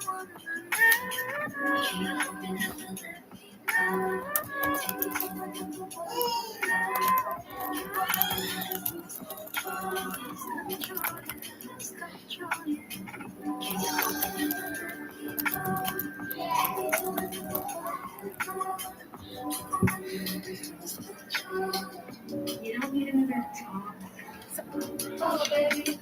You don't need another talk. Oh, baby.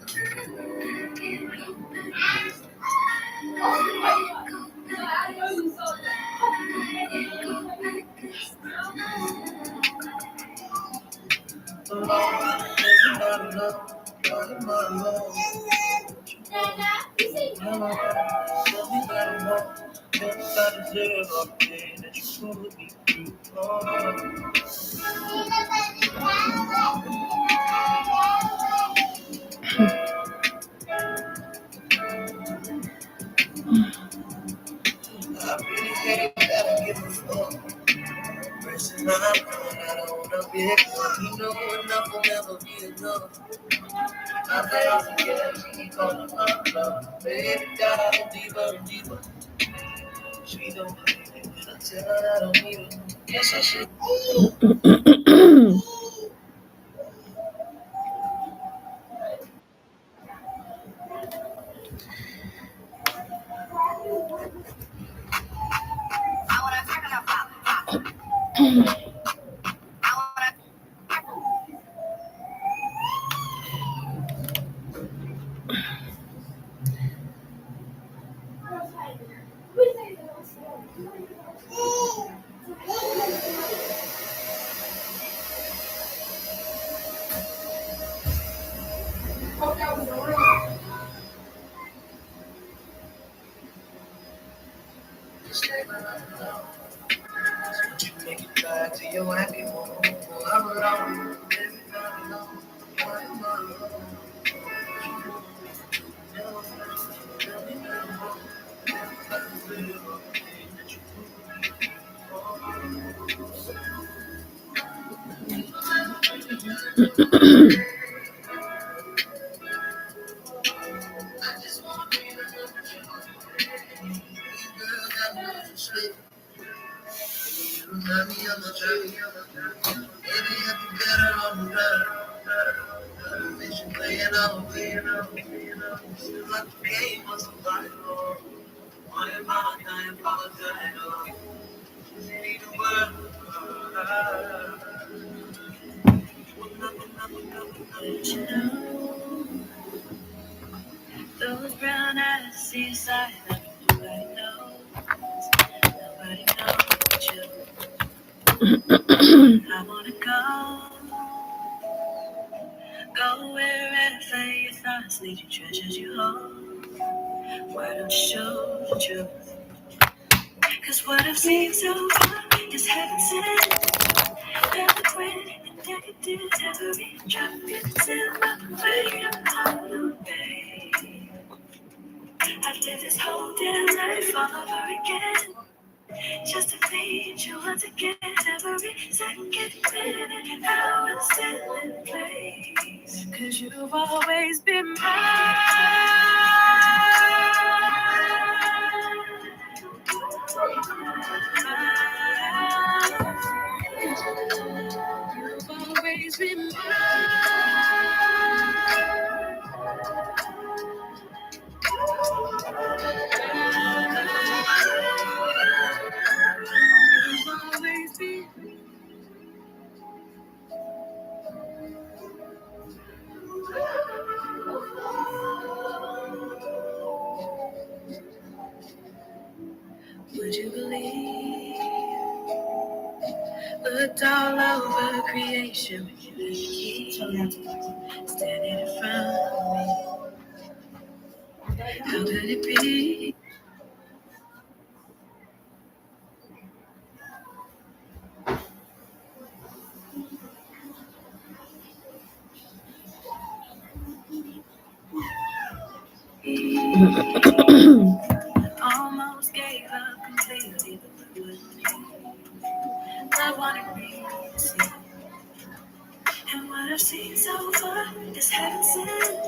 Those brown eyes see inside of nobody knows you. I wanna go wherever your thoughts lead you, treasures you hold. Why don't you show the truth? 'Cause what I've seen so far is heaven sent, eloquent and decadent. Every drop gets in my way. I'm total, babe. I did this whole damn life all over again, just to meet you once again. Every second, minute, hour still in place. 'Cause you've always been mine. You've always been Would you believe? Looked all over creation with you standing in front of me. How could it be? Almost gave up completely, but wouldn't be. I wanted me to see. And what I've seen so far is heaven sent,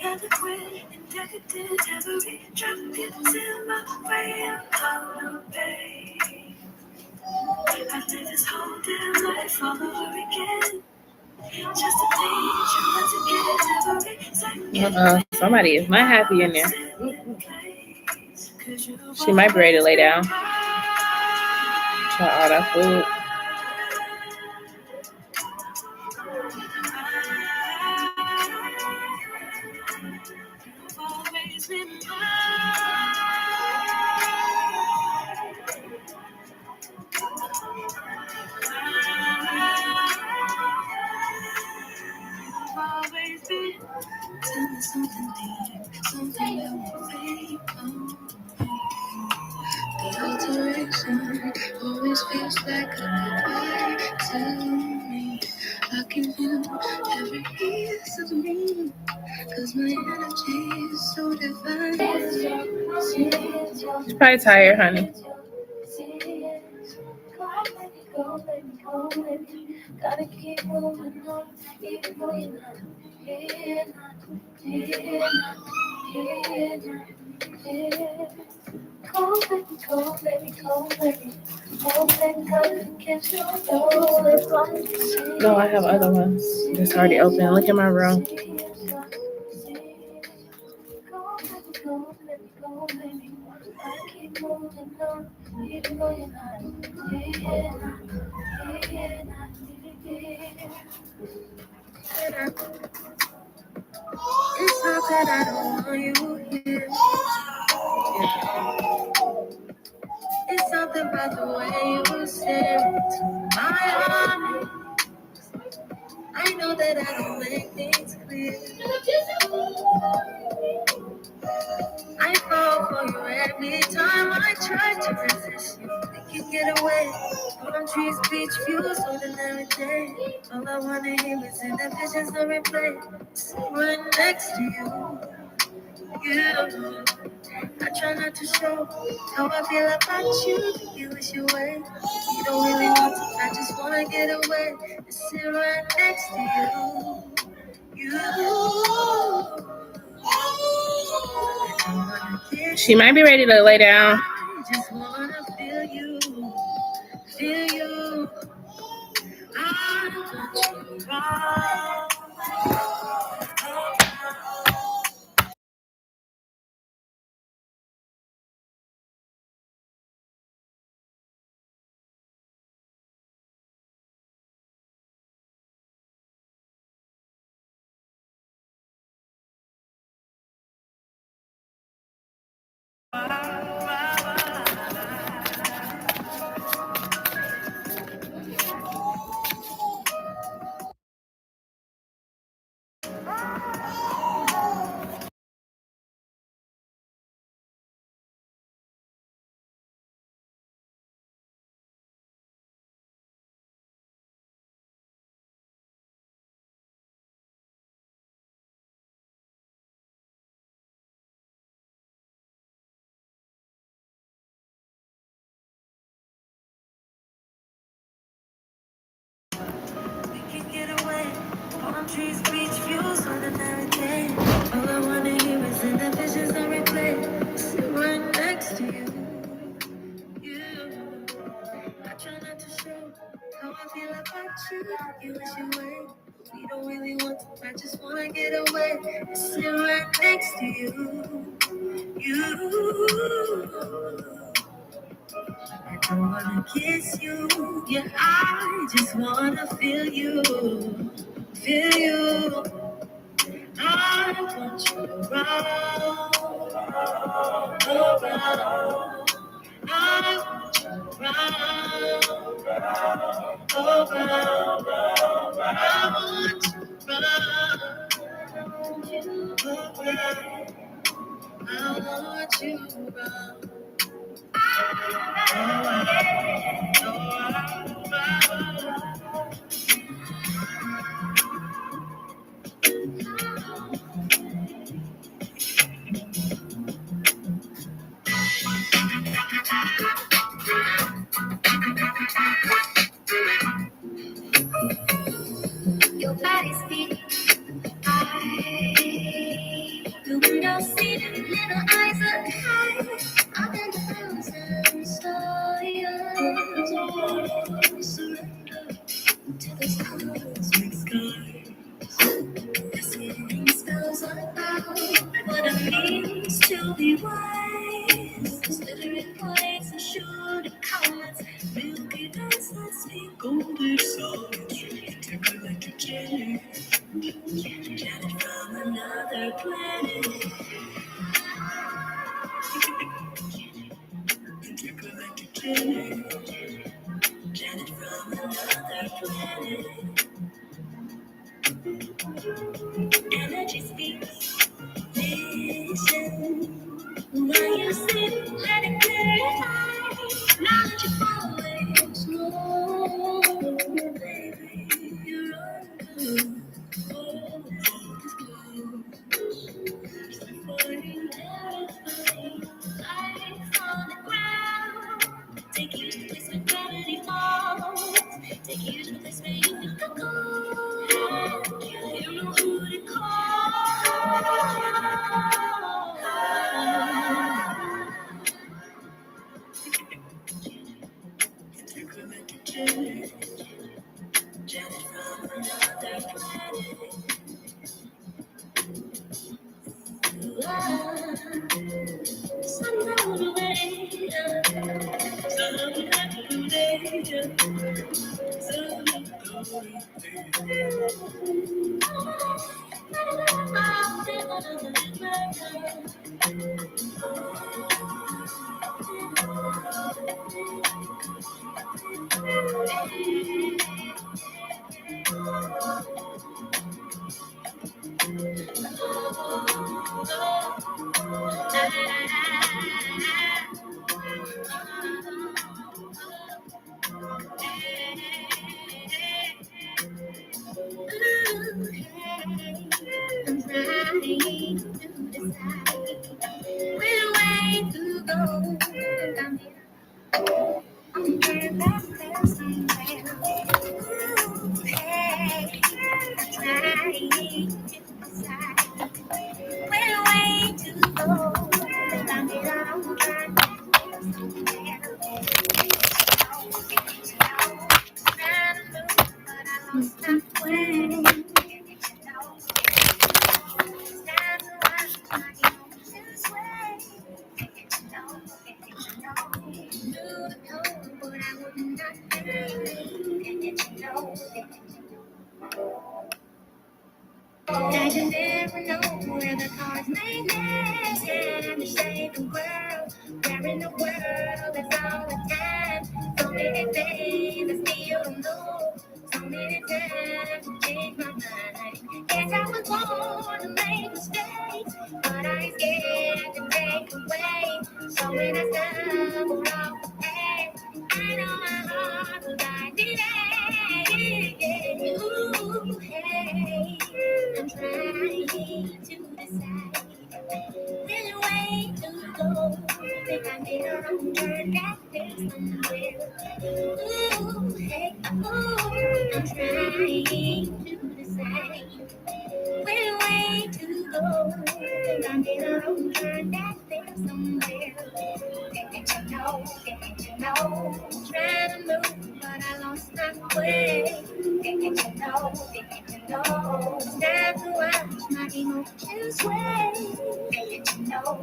eloquent and like it did every drop gets in my way. I'm gonna pay. I did this whole damn life all over again. Just to teach you how to get every second. Somebody is not happy in there. She might be ready to lay down. Try all that food. Always been. Tell me something deep, something that will fade away. The alteration always feels like a goodbye to me. I can feel every piece of me, 'cause my energy is so divine. She's probably tired, honey. Gotta keep moving on, even though you're not here, Cold baby, cold baby, cold baby. No, I have other ones. It's already open. Look at my room. It's not that I don't want you here. It's something about the way you stare into my eyes. I know that I don't make things clear. I fall for you every time I try to resist you. Think you get away. Palm trees, beach views, ordinary day. All I wanna hear is in the visions of replay. Sit right next to you. You. I try not to show how I feel about you. You wish you wait. You don't really want to. I just wanna get away and sit right next to you. She might be ready to lay down. I just wanna feel you, feel you. I want you around. Trees, beach views, ordinary day. All I wanna hear is in the visions I replay. Sit right next to you. You. I try not to show how I feel about you. You wish you wait. We don't really want to. I just wanna get away and sit right next to you. You. I don't wanna kiss you. Yeah, I just wanna feel you. Feel you. I want you around, around. I want you around, around. I want you around, I want you around. Your body's beating. The window seat ways, glittering plates and shooting comets, milky dance that sweet golden solids, intergalactic Janet, Janet from another planet, intergalactic Janet, Janet from another planet. Energy speaks, listen. While you sleep, let it clarify. Knowledge is falling slow, baby. You're on good. Hold is close. Supporting terrifying. Life on the ground. Take you to the place where gravity falls. Take you to the place where you can go. You know who to Janet from another planet. Some road away. I'm trying to decide which way to go. I'm getting back there somewhere. Ooh, hey, I'm trying to decide which way to go. I'm trying to somewhere. Trying to move, but I lost my way. I just never know where the cars may land. And to save the world, where in the world is all the time. So many things I still don't know. So many times to change my mind. Guess I was born to make mistakes, but I ain't scared to take away. So when I stumble off the path, I know my heart will guide me there. Ooh, hey. I'm trying to decide which way to go. Think I made a wrong turn back there somewhere. Ooh, hey, ooh, I'm trying to decide which way to go. Think I made a wrong turn back there somewhere. Didn't you know, trying to move, but I lost my way. Didn't you know, it's time to watch my emotions sway. Didn't you know,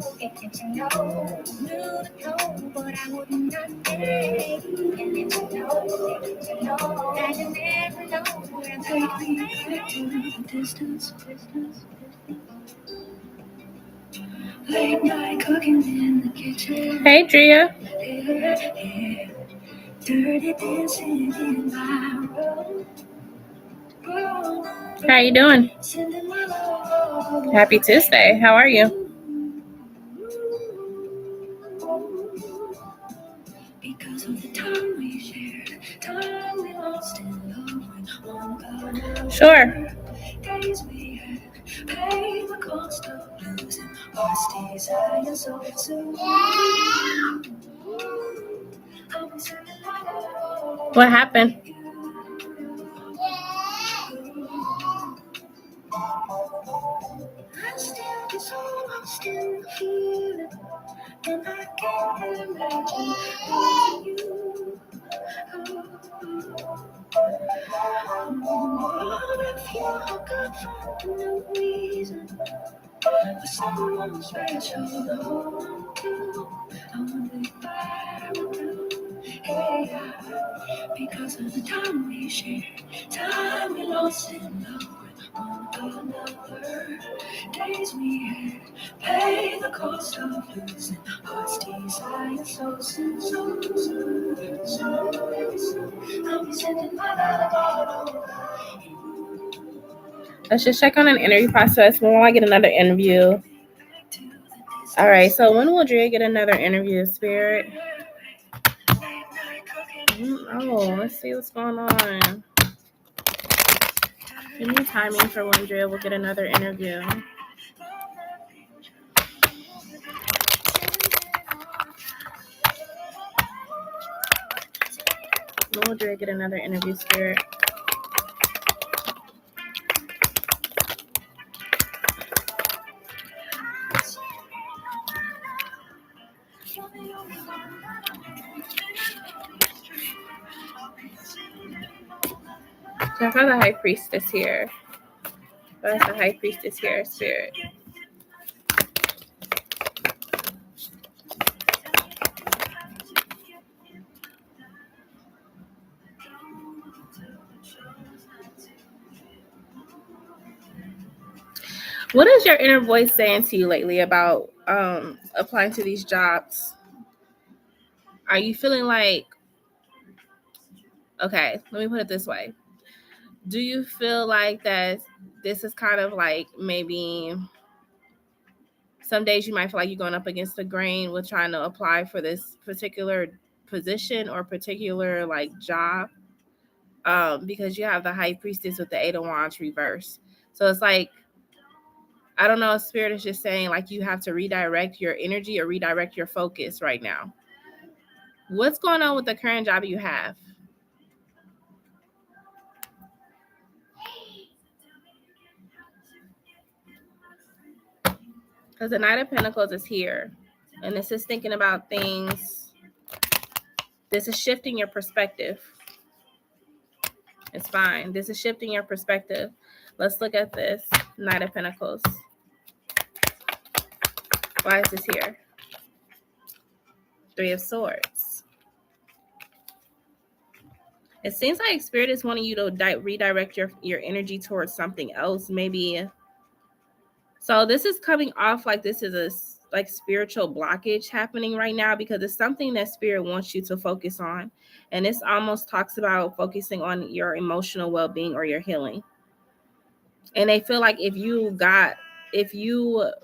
knew the code, but I would not stay. Didn't you know, that you never know where the heart may go. Distance. Late night cooking in the kitchen. Hey, Drea. Dirty dancing in my room. How you doing? Happy Tuesday. How are you? Because of the time we shared, time we lost in love. Sure. Days we had, paid the cost of losing, lost desire so soon. What happened? I still get so lost in the feeling, and I can't imagine you. If you're good for no reason, For someone special to hold on to. I wonder if I ever will. Hey, because of the time we shared, time we lost in love with one another. Days we had paid the cost of losing hearts, desire, so soon, so soon, so soon. I'll be sending my letter. Let's just check on an interview process. When will I get another interview? All right, so when will Drea get another interview, Spirit? Oh, let's see what's going on. Give me timing for when Drea will get another interview. When will Drea get another interview, Spirit? So I have the High Priestess here. Where's the High Priestess here, Spirit? What is your inner voice saying to you lately about applying to these jobs? Are you feeling like, okay, let me put it this way. Do you feel like that this is kind of like maybe some days you might feel like you're going up against the grain with trying to apply for this particular position or particular like job? Because you have the High Priestess with the Eight of Wands reverse. So it's like, I don't know if Spirit is just saying like you have to redirect your energy or redirect your focus right now. What's going on with the current job you have? Because the Knight of Pentacles is here. And this is thinking about things. This is shifting your perspective. It's fine. This is shifting your perspective. Let's look at this Knight of Pentacles. Why is this here? Three of Swords. It seems like Spirit is wanting you to redirect your energy towards something else. Maybe. So this is coming off like this is a like spiritual blockage happening right now because it's something that Spirit wants you to focus on. And this almost talks about focusing on your emotional well-being or your healing. And they feel like if you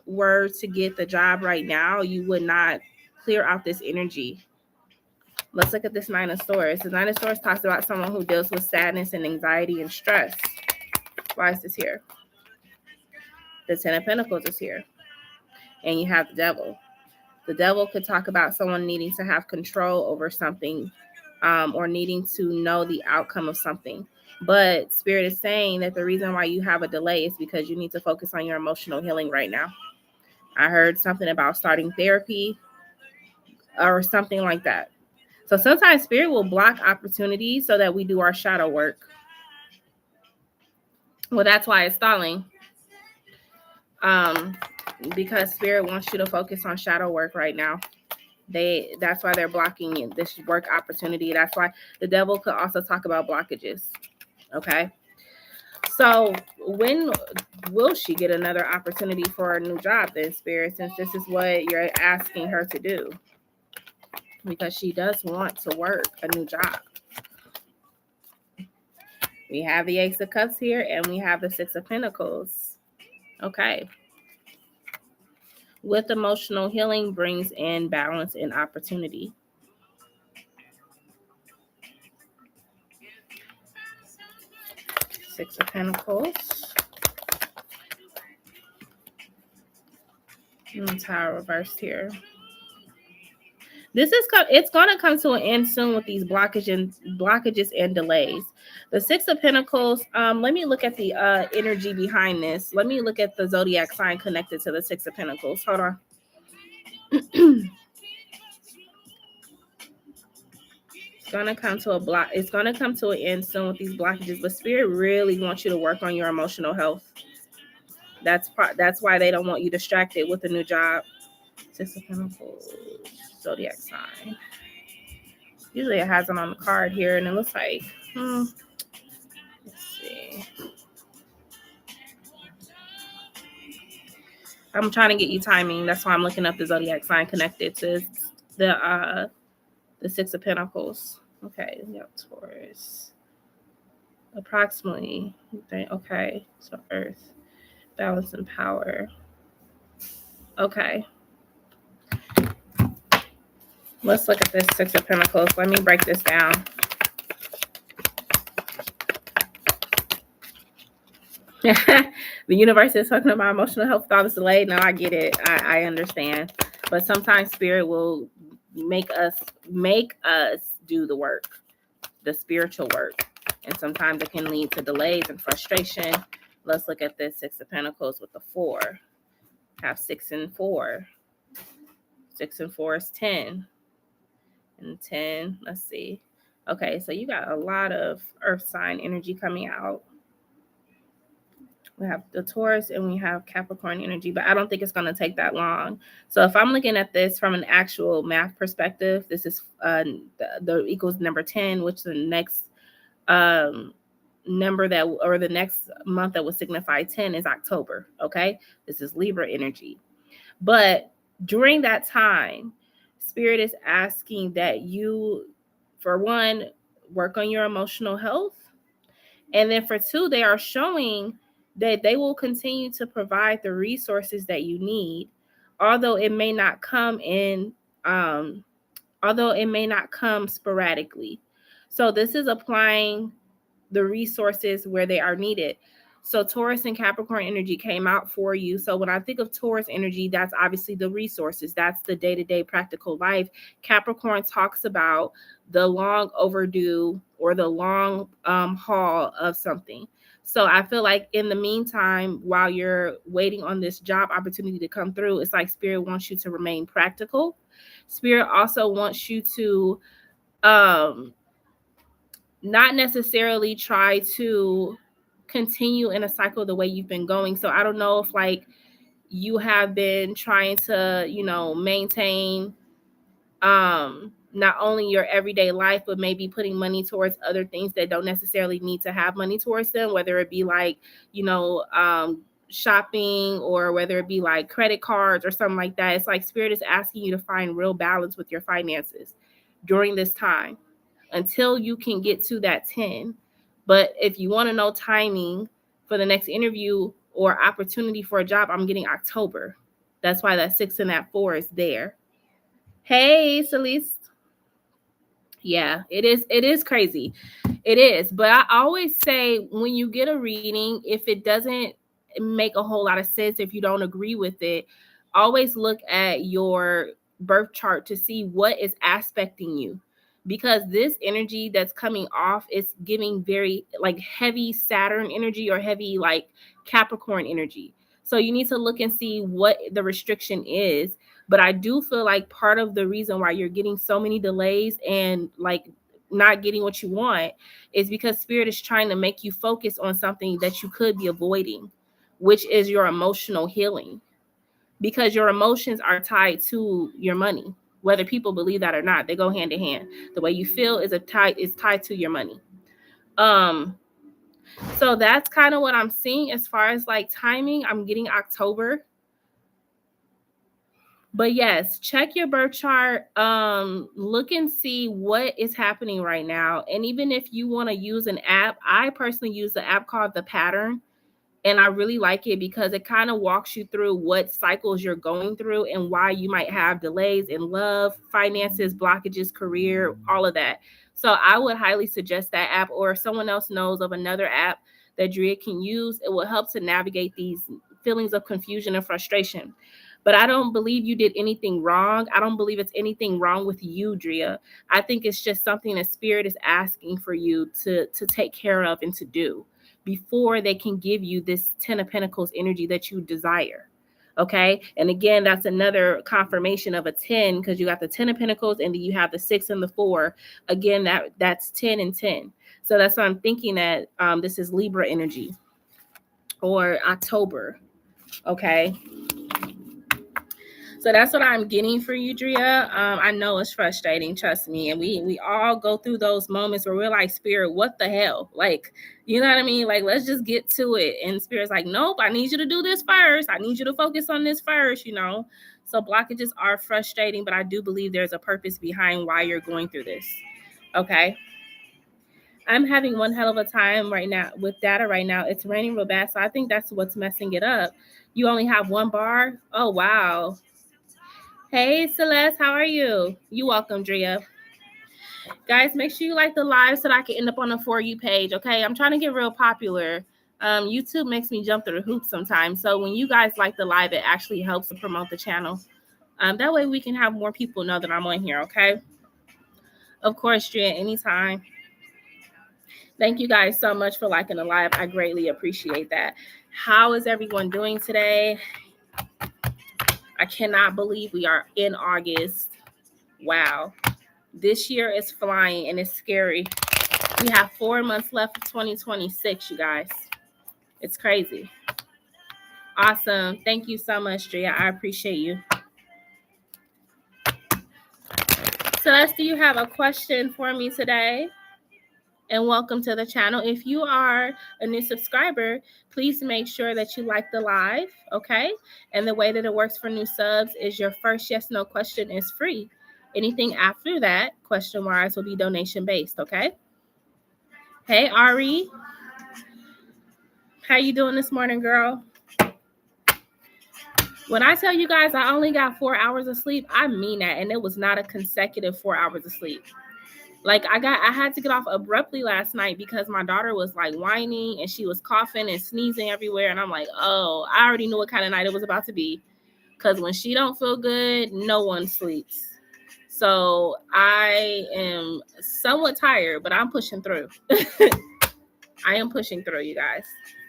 were to get the job right now, you would not clear out this energy. Let's look at this Nine of Swords. The Nine of Swords talks about someone who deals with sadness and anxiety and stress. Why is this here? The Ten of Pentacles is here. And you have the Devil. The Devil could talk about someone needing to have control over something or needing to know the outcome of something. But Spirit is saying that the reason why you have a delay is because you need to focus on your emotional healing right now. I heard something about starting therapy or something like that. So sometimes Spirit will block opportunities so that we do our shadow work. Well, that's why it's stalling. Because Spirit wants you to focus on shadow work right now. That's why they're blocking this work opportunity. That's why the Devil could also talk about blockages. Okay. So when will she get another opportunity for a new job then, Spirit, since this is what you're asking her to do? Because she does want to work a new job. We have the Ace of Cups here and we have the Six of Pentacles. Okay. With emotional healing brings in balance and opportunity. Six of Pentacles. And Tower reversed here. It's going to come to an end soon with these blockages and delays. The Six of Pentacles, let me look at the energy behind this. Let me look at the zodiac sign connected to the Six of Pentacles. Hold on. It's going to come to an end soon with these blockages, but Spirit really wants you to work on your emotional health. That's why they don't want you distracted with a new job. Six of Pentacles, zodiac sign. Usually it has it on the card here, and it looks like, let's see. I'm trying to get you timing. That's why I'm looking up the zodiac sign connected to the Six of Pentacles. Okay, we got Taurus. Approximately. Okay, so Earth, balance and power. Okay. Let's look at this Six of Pentacles. Let me break this down. The universe is talking about emotional health without this delay. No, I get it. I understand. But sometimes spirit will make us do the work, the spiritual work. And sometimes it can lead to delays and frustration. Let's look at this Six of Pentacles with the 4. Have 6 and 4. 6 and 4 is 10. And 10, let's see. Okay, so you got a lot of earth sign energy coming out. We have the Taurus and we have Capricorn energy, but I don't think it's going to take that long. So if I'm looking at this from an actual math perspective, this is the equals number 10, which the next number that, or the next month that would signify 10 is October. Okay, this is Libra energy. But during that time, Spirit is asking that you, for one, work on your emotional health. And then for two, they are showing that they will continue to provide the resources that you need, although it may not come sporadically. So this is applying the resources where they are needed. So Taurus and Capricorn energy came out for you. So when I think of Taurus energy, that's obviously the resources. That's the day-to-day practical life. Capricorn talks about the long overdue or the long haul of something. So I feel like in the meantime, while you're waiting on this job opportunity to come through, it's like Spirit wants you to remain practical. Spirit also wants you to not necessarily try to continue in a cycle the way you've been going. So I don't know if like you have been trying to, maintain not only your everyday life, but maybe putting money towards other things that don't necessarily need to have money towards them, whether it be like, shopping, or whether it be like credit cards or something like that. It's like Spirit is asking you to find real balance with your finances during this time until you can get to that 10. But if you want to know timing for the next interview or opportunity for a job, I'm getting October. That's why that 6 and that 4 is there. Hey, Celeste. Yeah, it is crazy. It is. But I always say when you get a reading, if it doesn't make a whole lot of sense, if you don't agree with it, always look at your birth chart to see what is aspecting you. Because this energy that's coming off is giving very like heavy Saturn energy or heavy like Capricorn energy. So you need to look and see what the restriction is. But I do feel like part of the reason why you're getting so many delays and like not getting what you want is because Spirit is trying to make you focus on something that you could be avoiding, which is your emotional healing. Because your emotions are tied to your money. Whether people believe that or not, they go hand in hand. The way you feel is tied to your money. So that's kind of what I'm seeing as far as like timing. I'm getting October. But yes, check your birth chart. Look and see what is happening right now. And even if you want to use an app, I personally use the app called The Pattern. And I really like it because it kind of walks you through what cycles you're going through and why you might have delays in love, finances, blockages, career, all of that. So I would highly suggest that app, or if someone else knows of another app that Drea can use, it will help to navigate these feelings of confusion and frustration. But I don't believe you did anything wrong. I don't believe it's anything wrong with you, Drea. I think it's just something that Spirit is asking for you to take care of and to do before they can give you this 10 of Pentacles energy that you desire. Okay. And again, that's another confirmation of a 10, because you got the 10 of Pentacles and then you have the 6 and the 4. Again, that's 10 and 10. So that's why I'm thinking that this is Libra energy or October. Okay. So that's what I'm getting for you, Drea. I know it's frustrating, trust me. And we all go through those moments where we're like, Spirit, what the hell? Like, you know what I mean? Like, let's just get to it. And Spirit's like, nope, I need you to do this first. I need you to focus on this first, you know? So blockages are frustrating, but I do believe there's a purpose behind why you're going through this. Okay. I'm having one hell of a time right now with data right now. It's raining real bad. So I think that's what's messing it up. You only have one bar? Oh, wow. Hey, Celeste, how are you? You welcome, Drea. Guys, make sure you like the live so that I can end up on the For You page, okay? I'm trying to get real popular. YouTube makes me jump through the hoops sometimes. So when you guys like the live, it actually helps to promote the channel. That way we can have more people know that I'm on here, okay? Of course, Drea, anytime. Thank you guys so much for liking the live. I greatly appreciate that. How is everyone doing today? I cannot believe we are in August. Wow. This year is flying and it's scary. We have 4 months left of 2026, you guys. It's crazy. Awesome. Thank you so much, Drea. I appreciate you. Celeste, do you have a question for me today? And welcome to the channel. If you are a new subscriber, please make sure that you like the live, okay? And the way that it works for new subs is your first yes, no question is free. Anything after that, question-wise, will be donation-based, okay? Hey, Ari. How you doing this morning, girl? When I tell you guys I only got 4 hours of sleep, I mean that. And it was not a consecutive 4 hours of sleep. Like I had to get off abruptly last night because my daughter was like whining and she was coughing and sneezing everywhere. And I'm like, oh, I already knew what kind of night it was about to be. Because when she don't feel good, no one sleeps. So I am somewhat tired, but I'm pushing through. I am pushing through, you guys.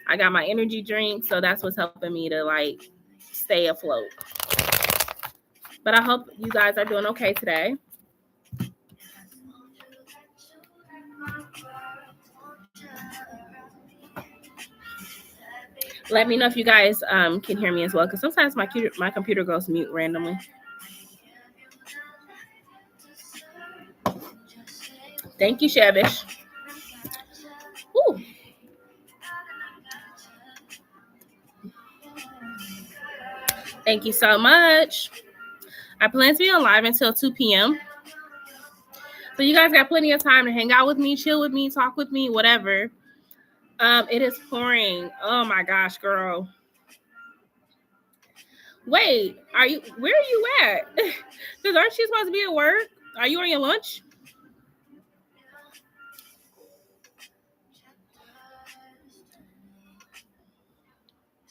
I got my energy drink, so that's what's helping me to like stay afloat. But I hope you guys are doing okay today. Let me know if you guys can hear me as well, because sometimes my computer goes mute randomly. Thank you, Shavish. Ooh. Thank you so much. I plan to be on live until 2 p.m. So you guys got plenty of time to hang out with me, chill with me, talk with me, whatever. It is pouring. Oh my gosh, girl. Wait, where are you at? Because aren't you supposed to be at work? Are you on your lunch?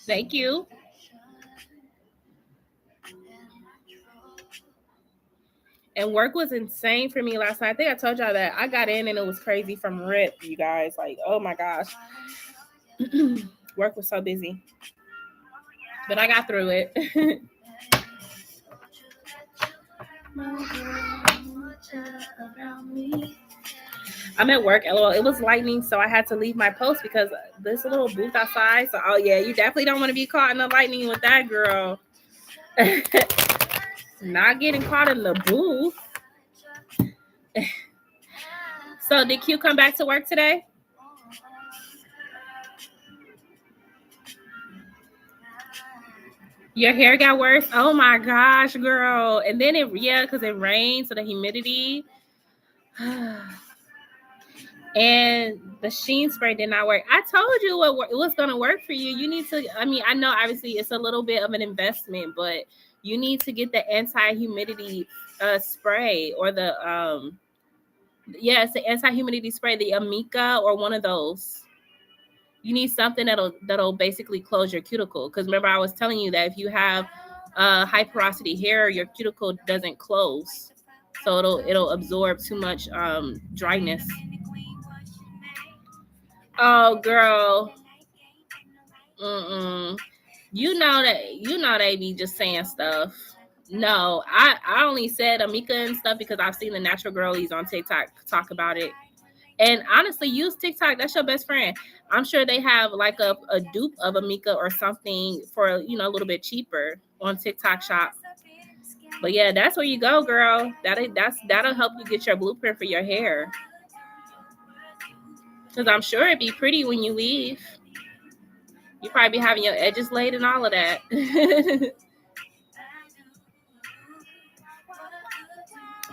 Thank you. And work was insane for me last night. I think I told y'all that. I got in and it was crazy from rip, you guys. Like, oh my gosh. Work was so busy. But I got through it. I'm at work, LOL. It was lightning, so I had to leave my post because there's a little booth outside. So, oh yeah, you definitely don't want to be caught in the lightning with that, girl. Not getting caught in the booth. So, did Q come back to work today? Your hair got worse? Oh my gosh, girl. And then because it rained, so the humidity. And the Sheen spray did not work. I told you what was going to work for you. You need to, I know obviously it's a little bit of an investment, but you need to get the anti-humidity spray or it's the anti-humidity spray, the Amika or one of those. You need something that'll basically close your cuticle. Because remember, I was telling you that if you have high porosity hair, your cuticle doesn't close, so it'll absorb too much dryness. Oh, girl. You know they be just saying stuff. No, I only said Amika and stuff because I've seen the natural girlies on TikTok talk about it. And honestly, use TikTok. That's your best friend. I'm sure they have like a dupe of Amika or something for, you know, a little bit cheaper on TikTok Shop. But yeah, that's where you go, girl. That'll help you get your blueprint for your hair. Because I'm sure it'd be pretty when you leave. You probably be having your edges laid and all of that.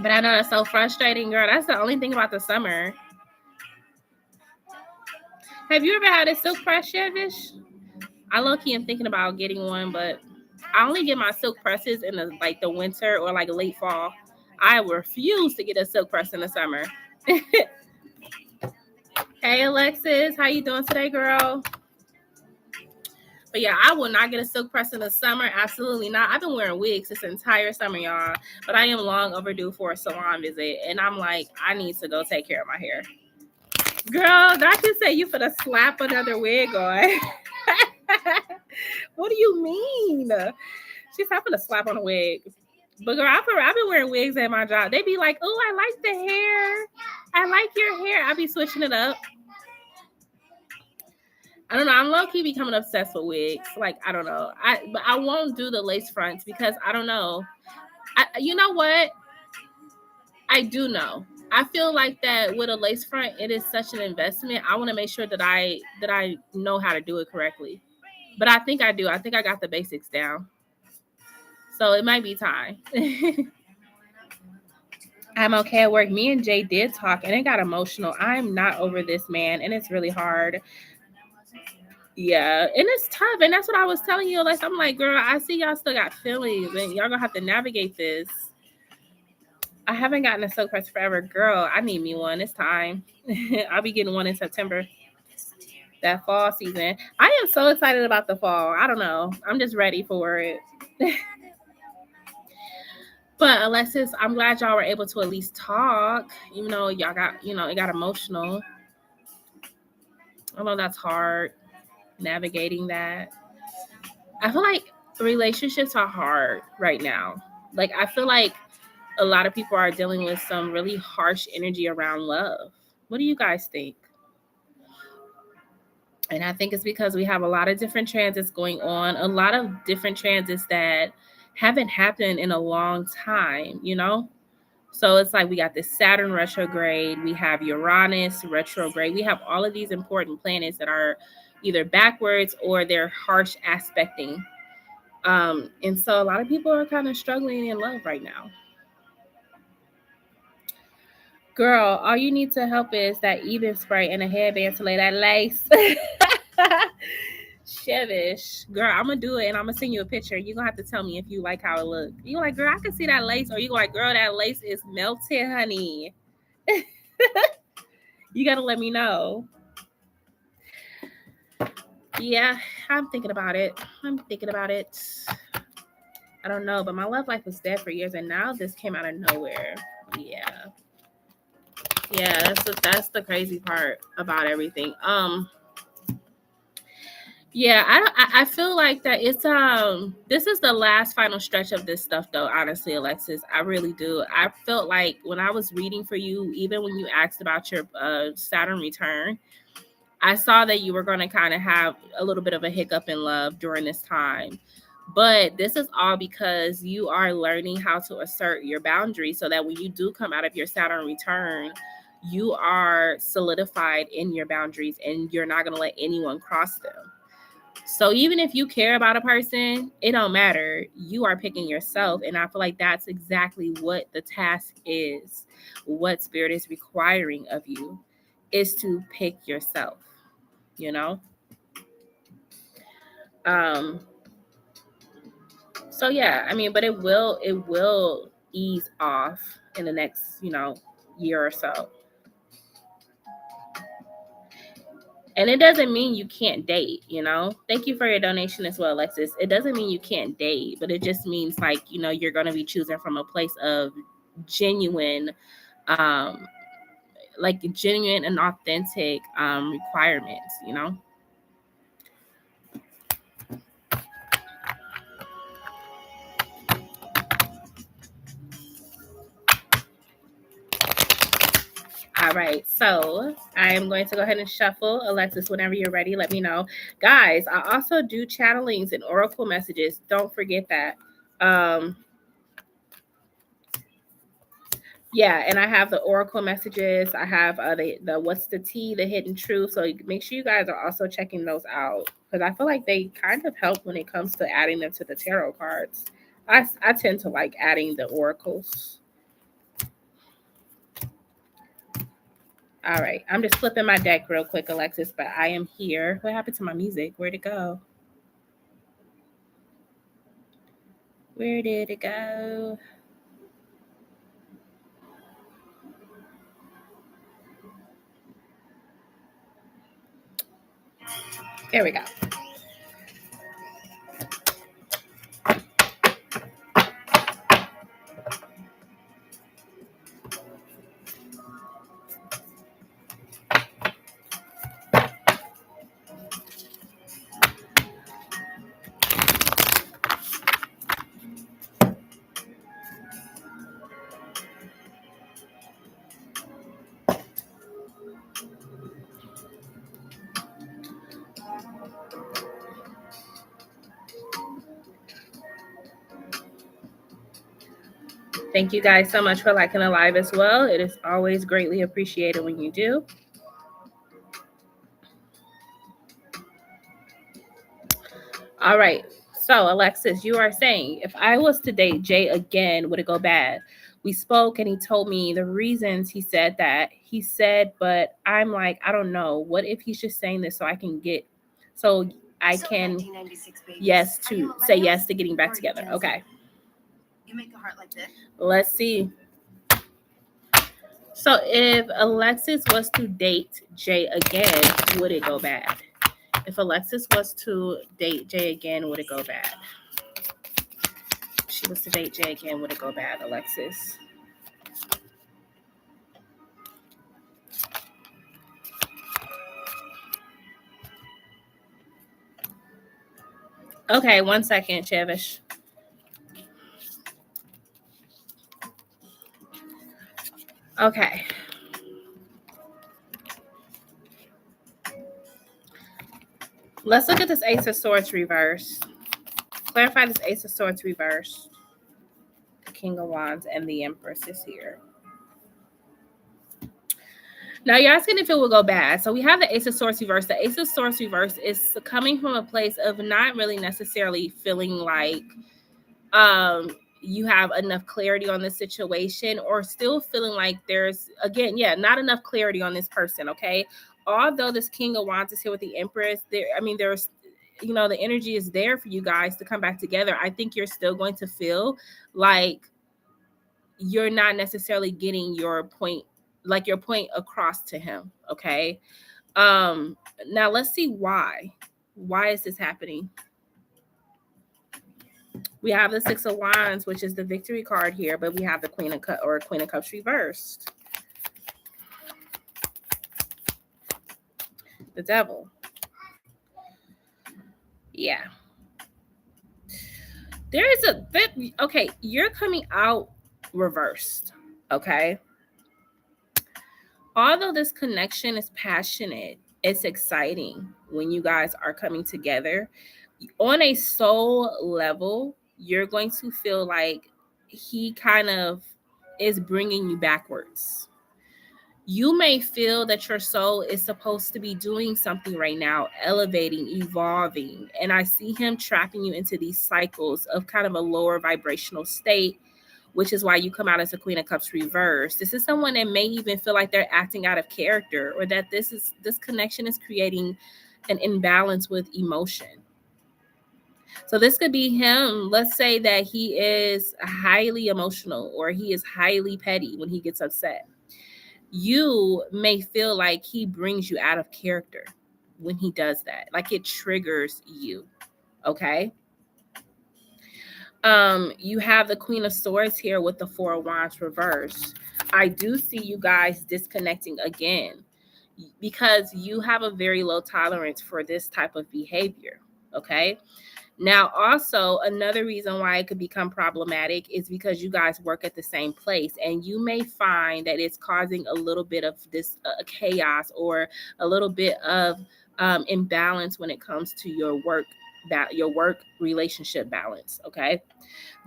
But I know that's so frustrating, girl. That's the only thing about the summer. Have you ever had a silk press, Chevish? I low-key am thinking about getting one, but I only get my silk presses in the winter or like late fall. I refuse to get a silk press in the summer. Hey Alexis, how you doing today, girl? But yeah, I will not get a silk press in the summer. Absolutely not. I've been wearing wigs this entire summer, y'all. But I am long overdue for a salon visit. And I'm like, I need to go take care of my hair. Girl, not to say you finna slap another wig on. What do you mean? She's having to slap on a wig. But girl, I've been wearing wigs at my job. They be like, oh, I like the hair. I like your hair. I be switching it up. I don't know. I'm low-key becoming obsessed with wigs. Like, I don't know. But I won't do the lace fronts because I don't know. You know what? I do know. I feel like that with a lace front, it is such an investment. I want to make sure that I know how to do it correctly. But I think I do. I think I got the basics down. So it might be time. I'm okay at work. Me and Jay did talk and it got emotional. I'm not over this man and it's really hard. Yeah, and it's tough. And that's what I was telling you. Like, I'm like, girl, I see y'all still got feelings and y'all gonna have to navigate this. I haven't gotten a silk press forever. Girl, I need me one. It's time. I'll be getting one in September. That fall season. I am so excited about the fall. I don't know. I'm just ready for it. But Alexis, I'm glad y'all were able to at least talk. Even though y'all got, it got emotional. I know that's hard. Navigating that. I feel like relationships are hard right now. Like, I feel like a lot of people are dealing with some really harsh energy around love. What do you guys think? And I think it's because we have a lot of different transits going on, a lot of different transits that haven't happened in a long time, So it's like we got this Saturn retrograde, we have Uranus retrograde, we have all of these important planets that are either backwards or they're harsh aspecting. And so a lot of people are kind of struggling in love right now. Girl, all you need to help is that even spray and a headband to lay that lace. Chevish. Girl, I'm going to do it and I'm going to send you a picture. You're going to have to tell me if you like how it looks. You're like, girl, I can see that lace. Or you're like, girl, that lace is melted, honey. You got to let me know. Yeah, I'm thinking about it. I don't know, but my love life was dead for years and now this came out of nowhere. Yeah, that's the crazy part about everything. Yeah, I feel like that it's this is the last final stretch of this stuff though, honestly, Alexis. I really do. I felt like when I was reading for you, even when you asked about your Saturn return, I saw that you were going to kind of have a little bit of a hiccup in love during this time. But this is all because you are learning how to assert your boundaries so that when you do come out of your Saturn return, you are solidified in your boundaries and you're not going to let anyone cross them. So even if you care about a person, it don't matter. You are picking yourself. And I feel like that's exactly what the task is. What Spirit is requiring of you is to pick yourself, So yeah, I mean, but it will ease off in the next, year or so. And it doesn't mean you can't date, Thank you for your donation as well, Alexis. It doesn't mean you can't date, but it just means like, you're going to be choosing from a place of genuine, genuine and authentic requirements, All right, so I am going to go ahead and shuffle. Alexis, whenever you're ready, let me know. Guys, I also do channelings and oracle messages. Don't forget that. Yeah, and I have the oracle messages. I have the what's the tea, the hidden truth. So make sure you guys are also checking those out, because I feel like they kind of help when it comes to adding them to the tarot cards. I tend to like adding the oracles. All right, I'm just flipping my deck real quick, Alexis, but I am here. What happened to my music? Where'd it go? Where did it go? There we go. Thank you guys so much for liking the live as well. It is always greatly appreciated when you do. All right. So, Alexis, you are saying, if I was to date Jay again, would it go bad? We spoke and he told me the reasons he said that. He said, but I'm like, I don't know. What if he's just saying this so I can get, so I can, yes, to say yes to getting back together. Okay. You make a heart like this. Let's see. So if Alexis was to date Jay again, would it go bad? If Alexis was to date Jay again, would it go bad? If she was to date Jay again, would it go bad, Alexis? Okay, 1 second, Chevish. Okay. Let's look at this Ace of Swords reversed. Clarify this Ace of Swords reversed. The King of Wands and the Empress is here. Now you're asking if it will go bad. So we have the Ace of Swords reversed. The Ace of Swords reversed is coming from a place of not really necessarily feeling like you have enough clarity on the situation, or still feeling like there's, again, not enough clarity on this person, okay? Although this King of Wands is here with the Empress, there's, the energy is there for you guys to come back together. I think you're still going to feel like you're not necessarily getting your point across to him, okay? Now let's see why. Why is this happening? We have the Six of Wands, which is the victory card here, but we have the Queen of Cups reversed. The Devil. Yeah. There is a bit, okay, you're coming out reversed, okay? Although this connection is passionate, it's exciting when you guys are coming together. On a soul level, you're going to feel like he kind of is bringing you backwards. You may feel that your soul is supposed to be doing something right now, elevating, evolving. And I see him trapping you into these cycles of kind of a lower vibrational state, which is why you come out as a Queen of Cups reversed. This is someone that may even feel like they're acting out of character, or that this connection is creating an imbalance with emotion. So this could be him. Let's say that he is highly emotional, or he is highly petty when he gets upset. You may feel like he brings you out of character when he does that. Like it triggers you. Okay. You have the Queen of Swords here with the Four of Wands reversed. I do see you guys disconnecting again because you have a very low tolerance for this type of behavior. Okay. Now, also, another reason why it could become problematic is because you guys work at the same place, and you may find that it's causing a little bit of this chaos or a little bit of imbalance when it comes to your work relationship balance. Okay.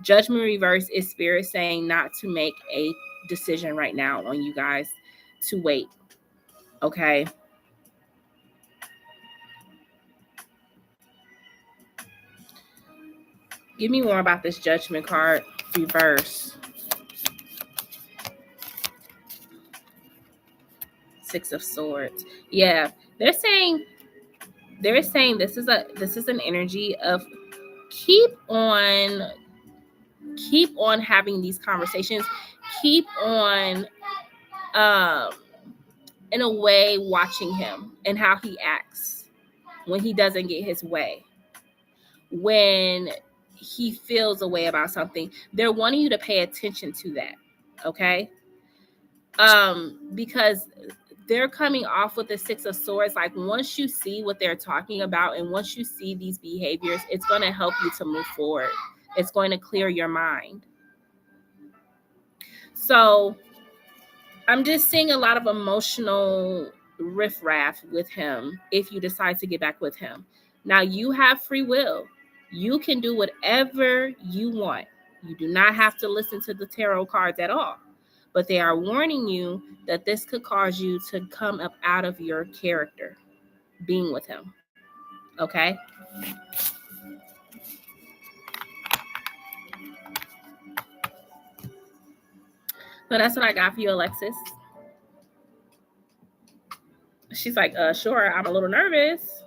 Judgment reverse is spirit saying not to make a decision right now on you guys, to wait. Okay. Give me more about this Judgment card reverse. Six of Swords. Yeah, they're saying this is an energy of keep on having these conversations, keep on in a way watching him and how he acts when he doesn't get his way, when he feels a way about something. They're wanting you to pay attention to that, okay? Because they're coming off with the Six of Swords. Like, once you see what they're talking about and once you see these behaviors, it's going to help you to move forward. It's going to clear your mind. So I'm just seeing a lot of emotional riffraff with him if you decide to get back with him. Now, you have free will. You can do whatever you want. You do not have to listen to the tarot cards at all. But they are warning you that this could cause you to come up out of your character being with him. Okay? So that's what I got for you, Alexis. She's like, sure, I'm a little nervous.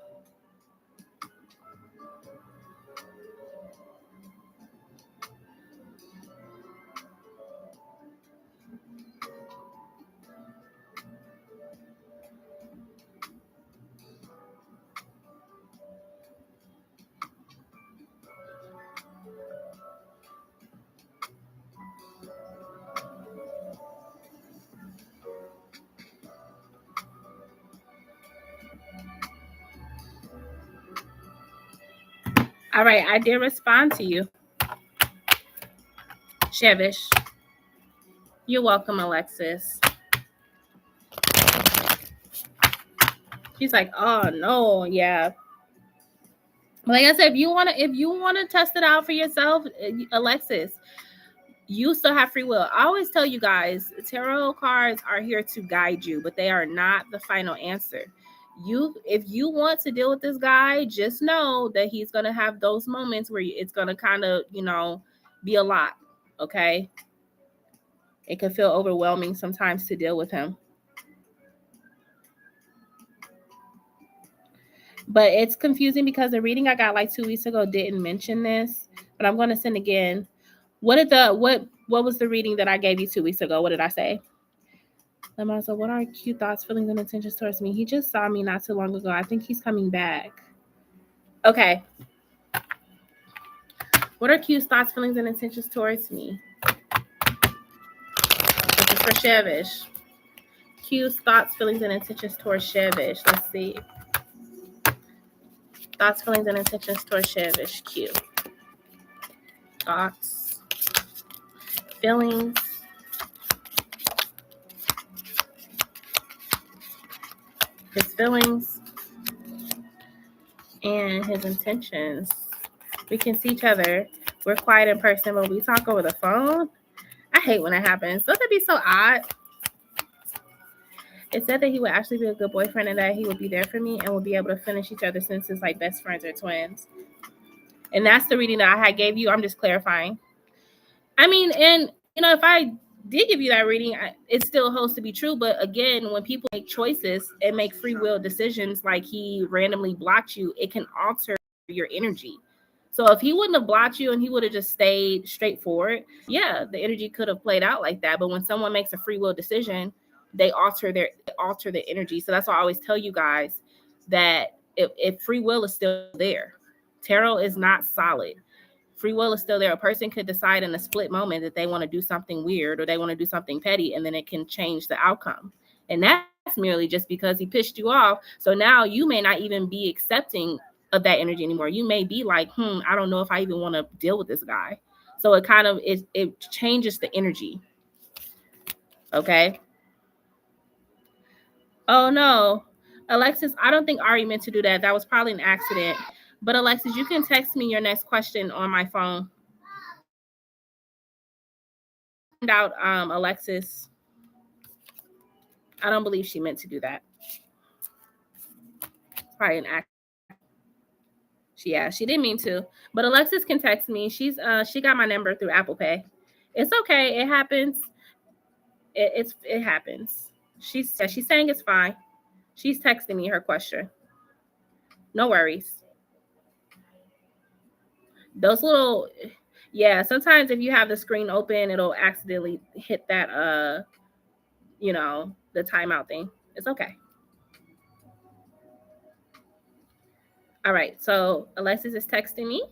All right, I did respond to you. Shevish. You're welcome, Alexis. She's like, oh no, yeah. Like I said, if you wanna test it out for yourself, Alexis, you still have free will. I always tell you guys, tarot cards are here to guide you, but they are not the final answer. If you want to deal with this guy, just know that he's gonna have those moments where it's gonna kind of, be a lot. Okay, it can feel overwhelming sometimes to deal with him, but it's confusing because the reading I got like 2 weeks ago didn't mention this. But I'm going to send again. What was the reading that I gave you 2 weeks ago? What did I say? So what are cute thoughts, feelings, and intentions towards me? He just saw me not too long ago. I think he's coming back. Okay. What are cute thoughts, feelings, and intentions towards me? This is for Shevish. Cute thoughts, feelings, and intentions towards Shevish. Let's see. Thoughts, feelings, and intentions towards Shevish. Q. Thoughts, feelings, his feelings, and his intentions. We can see each other. We're quiet in person, but we talk over the phone. I hate when that happens. Doesn't that be so odd? It said that he would actually be a good boyfriend and that he would be there for me and would be able to finish each other since it's like best friends or twins. And that's the reading that I had gave you. I'm just clarifying. I mean, and if I did give you that reading, it still holds to be true. But again, when people make choices and make free will decisions, like he randomly blocked you, it can alter your energy. So if he wouldn't have blocked you and he would have just stayed straightforward, yeah, the energy could have played out like that. But when someone makes a free will decision, they alter the energy. So that's why I always tell you guys that if free will is still there, tarot is not solid. Free will is still there. A person could decide in a split moment that they want to do something weird or they want to do something petty, and then it can change the outcome. And that's merely just because he pissed you off. So now you may not even be accepting of that energy anymore. You may be like, I don't know if I even want to deal with this guy. So it kind of it changes the energy. Okay. Oh no, Alexis, I don't think Ari meant to do that. That was probably an accident. But Alexis, you can text me your next question on my phone. Find out, Alexis. I don't believe she meant to do that. Probably an accident. She didn't mean to. But Alexis can text me. She got my number through Apple Pay. It's okay. It happens. It happens. She's saying it's fine. She's texting me her question. No worries. Those little, sometimes if you have the screen open, it'll accidentally hit that, the timeout thing. It's okay. All right. So Alexis is texting me.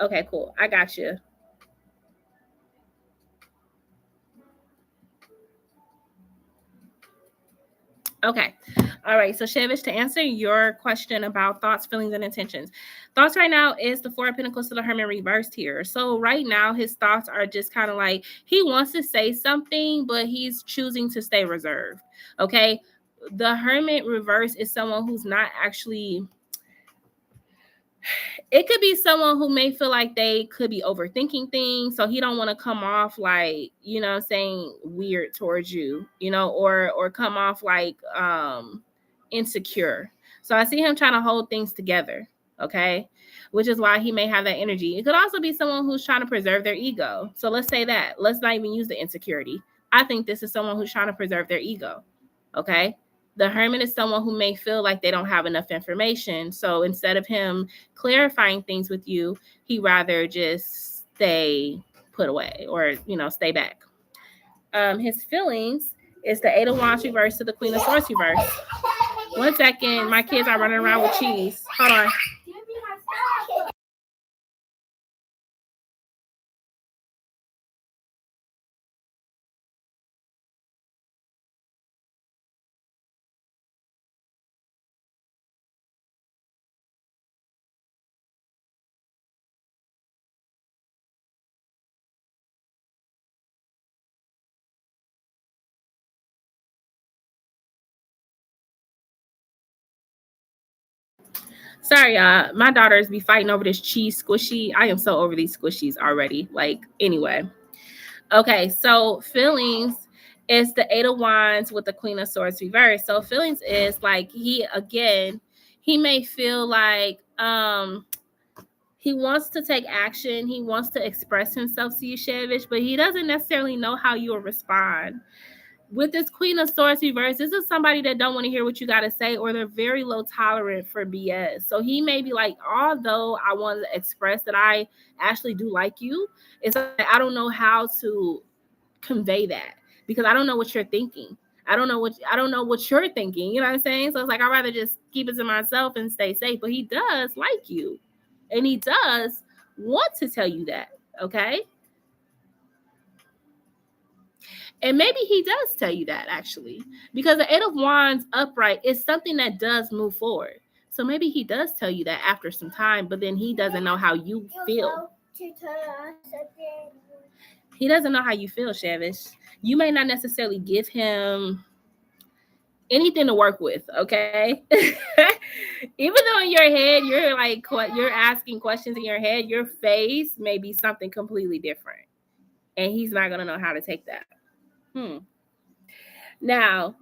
Okay, cool. I got you. Okay. All right. So Shevish, to answer your question about thoughts, feelings, and intentions. Thoughts right now is the Four of Pentacles to the Hermit reversed here. So right now his thoughts are just kind of like he wants to say something, but he's choosing to stay reserved. Okay. The Hermit reverse is someone who's not actually... It could be someone who may feel like they could be overthinking things. So he don't want to come off like, saying weird towards you, or come off like insecure. So I see him trying to hold things together. Okay. Which is why he may have that energy. It could also be someone who's trying to preserve their ego. So let's say that. Let's not even use the insecurity. I think this is someone who's trying to preserve their ego. Okay. The Hermit is someone who may feel like they don't have enough information. So instead of him clarifying things with you, he rather just stay put away or, stay back. His feelings is the Eight of Wands reverse to the Queen of Swords reverse. 1 second. My kids are running around with cheese. Hold on. Sorry, my daughters be fighting over this cheese squishy. I am so over these squishies already. Anyway. Okay, so feelings is the Eight of Wands with the Queen of Swords reverse. So feelings is like he may feel like he wants to take action. He wants to express himself to you, Shevish, but he doesn't necessarily know how you will respond. With this Queen of Swords reverse, this is somebody that don't want to hear what you got to say, or they're very low tolerant for BS. So he may be like, although I want to express that I actually do like you, it's like, I don't know how to convey that because I don't know what you're thinking. I don't know what you're thinking. You know what I'm saying? So it's like, I'd rather just keep it to myself and stay safe. But he does like you, and he does want to tell you that. Okay. And maybe he does tell you that, actually, because the Eight of Wands upright is something that does move forward. So maybe he does tell you that after some time, but then he doesn't know how you feel. He doesn't know how you feel, Shevish. You may not necessarily give him anything to work with, okay? Even though in your head, you're asking questions in your head, your face may be something completely different. And he's not going to know how to take that. Now,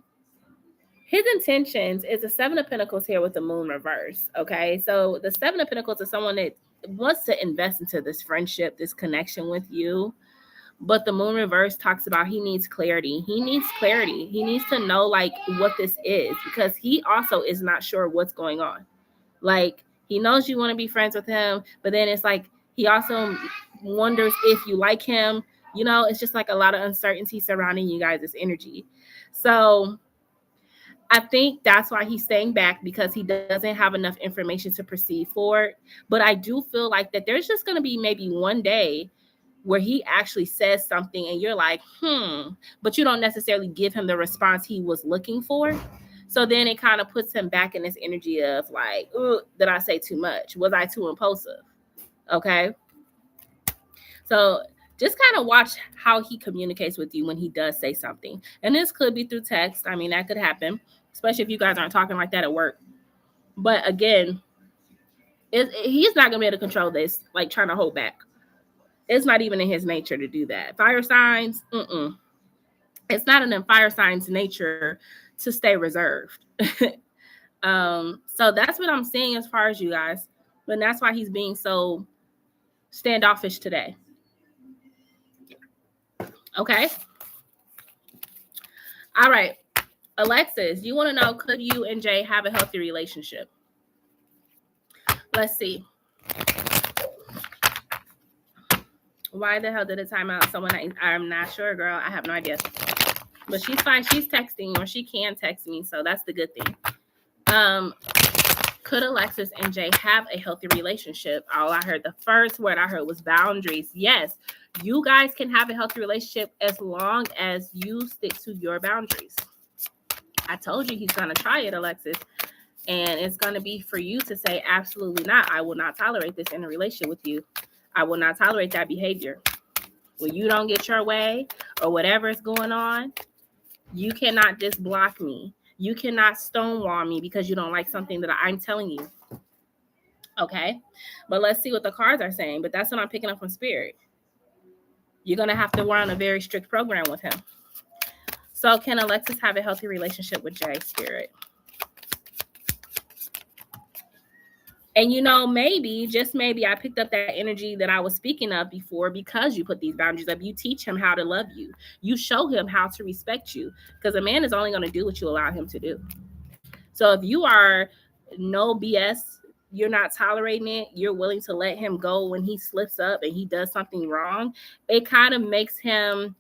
his intentions is the Seven of Pentacles here with the Moon reverse. Okay, so the Seven of Pentacles is someone that wants to invest into this friendship, this connection with you. But the Moon reverse talks about he needs clarity. He needs clarity. He needs to know what this is, because he also is not sure what's going on. He knows you want to be friends with him, but then it's like he also wonders if you like him. It's just a lot of uncertainty surrounding you guys' energy. So I think that's why he's staying back, because he doesn't have enough information to proceed forward. But I do feel like that there's just going to be maybe one day where he actually says something and you're like, but you don't necessarily give him the response he was looking for. So then it kind of puts him back in this energy of like, did I say too much? Was I too impulsive? Okay. So just kind of watch how he communicates with you when he does say something. And this could be through text. I mean, that could happen, especially if you guys aren't talking like that at work. But again, he's not going to be able to control this, like trying to hold back. It's not even in his nature to do that. Fire signs, it's not in a fire sign's nature to stay reserved. So that's what I'm saying as far as you guys. But that's why he's being so standoffish today. Okay. All right. Alexis, you want to know, could you and Jay have a healthy relationship? Let's see. Why the hell did it time out? I'm not sure, girl. I have no idea. But she's fine. She's texting, or she can text me. So that's the good thing. Could Alexis and Jay have a healthy relationship? All I heard, the first word I heard was boundaries. Yes, you guys can have a healthy relationship as long as you stick to your boundaries. I told you he's going to try it, Alexis. And it's going to be for you to say, absolutely not. I will not tolerate this in a relationship with you. I will not tolerate that behavior. When you don't get your way or whatever is going on, you cannot just block me. You cannot stonewall me because you don't like something that I'm telling you. Okay? But let's see what the cards are saying. But that's what I'm picking up from Spirit. You're going to have to run a very strict program with him. So can Alexis have a healthy relationship with Jay, Spirit? And, you know, maybe, just maybe, I picked up that energy that I was speaking of before because you put these boundaries up. You teach him how to love you. You show him how to respect you, because a man is only going to do what you allow him to do. So if you are no BS, you're not tolerating it, you're willing to let him go when he slips up and he does something wrong, it kind of makes him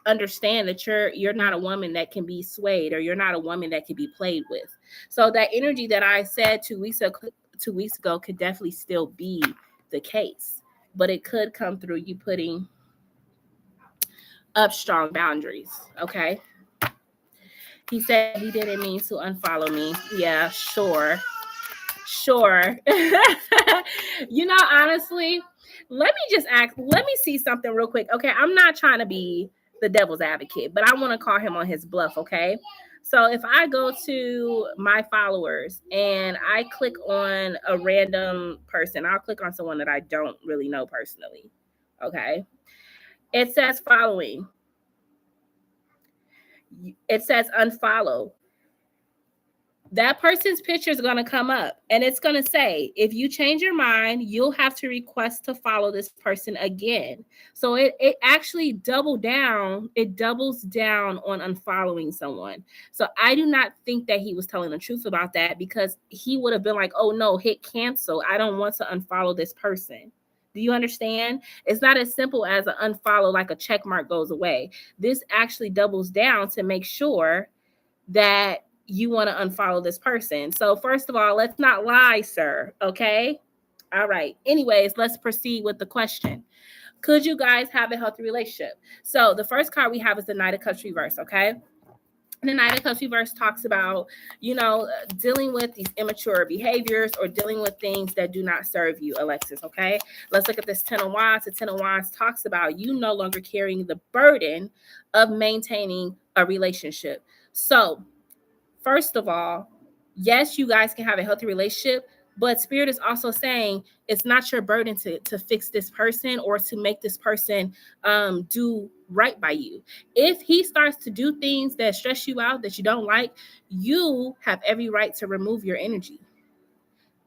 understand that you're not a woman that can be swayed, or you're not a woman that can be played with. So that energy that I said 2 weeks ago could definitely still be the case, but it could come through you putting up strong boundaries. Okay. He said he didn't mean to unfollow me. Yeah, sure. You know, honestly, let me see something real quick. Okay, I'm not trying to be the devil's advocate, but I want to call him on his bluff. Okay, so if I go to my followers and I click on a random person, I'll click on someone that I don't really know personally. Okay, it says following. It says unfollow. That person's picture is going to come up and it's going to say, if you change your mind, you'll have to request to follow this person again. So it actually doubles down on unfollowing someone. So I do not think that he was telling the truth about that, because he would have been like, oh no, hit cancel. I don't want to unfollow this person. Do you understand? It's not as simple as an unfollow, like a check mark goes away. This actually doubles down to make sure that you want to unfollow this person. So first of all, let's not lie, sir. Okay. All right. Anyways, let's proceed with the question. Could you guys have a healthy relationship? So the first card we have is the Knight of Cups reverse. Okay. And the Knight of Cups reverse talks about, you know, dealing with these immature behaviors or dealing with things that do not serve you, Alexis. Okay. Let's look at this 10 of Wands. The 10 of Wands talks about you no longer carrying the burden of maintaining a relationship. So first of all, yes, you guys can have a healthy relationship, but Spirit is also saying it's not your burden to fix this person or to make this person do right by you. If he starts to do things that stress you out, that you don't like, you have every right to remove your energy.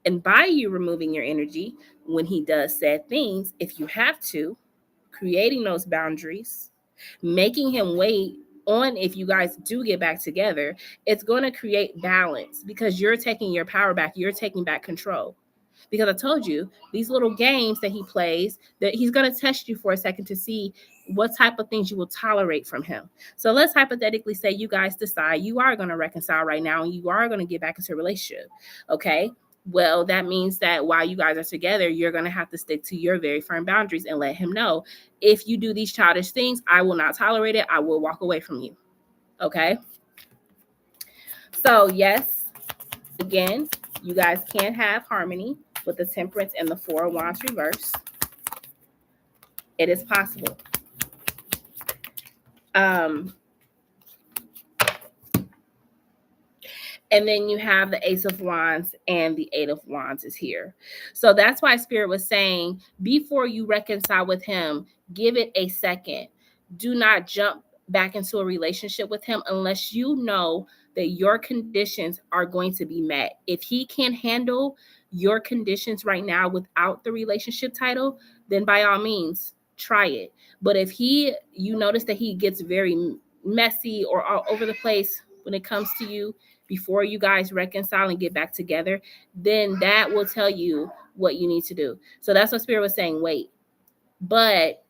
And by you removing your energy, when he does said things, if you have to, creating those boundaries, making him wait on if you guys do get back together, it's going to create balance, because you're taking your power back. You're taking back control. Because I told you, these little games that he plays, that he's going to test you for a second to see what type of things you will tolerate from him. So let's hypothetically say you guys decide you are going to reconcile right now and you are going to get back into a relationship. Okay. Well, that means that while you guys are together, you're going to have to stick to your very firm boundaries and let him know, if you do these childish things, I will not tolerate it. I will walk away from you. Okay. So yes, again, you guys can have harmony with the Temperance and the Four of Wands reverse. It is possible. And then you have the Ace of Wands and the Eight of Wands is here. So that's why Spirit was saying, before you reconcile with him, give it a second. Do not jump back into a relationship with him unless you know that your conditions are going to be met. If he can handle your conditions right now without the relationship title, then by all means, try it. But if you notice that he gets very messy or all over the place when it comes to you, before you guys reconcile and get back together, then that will tell you what you need to do. So that's what Spirit was saying, wait. But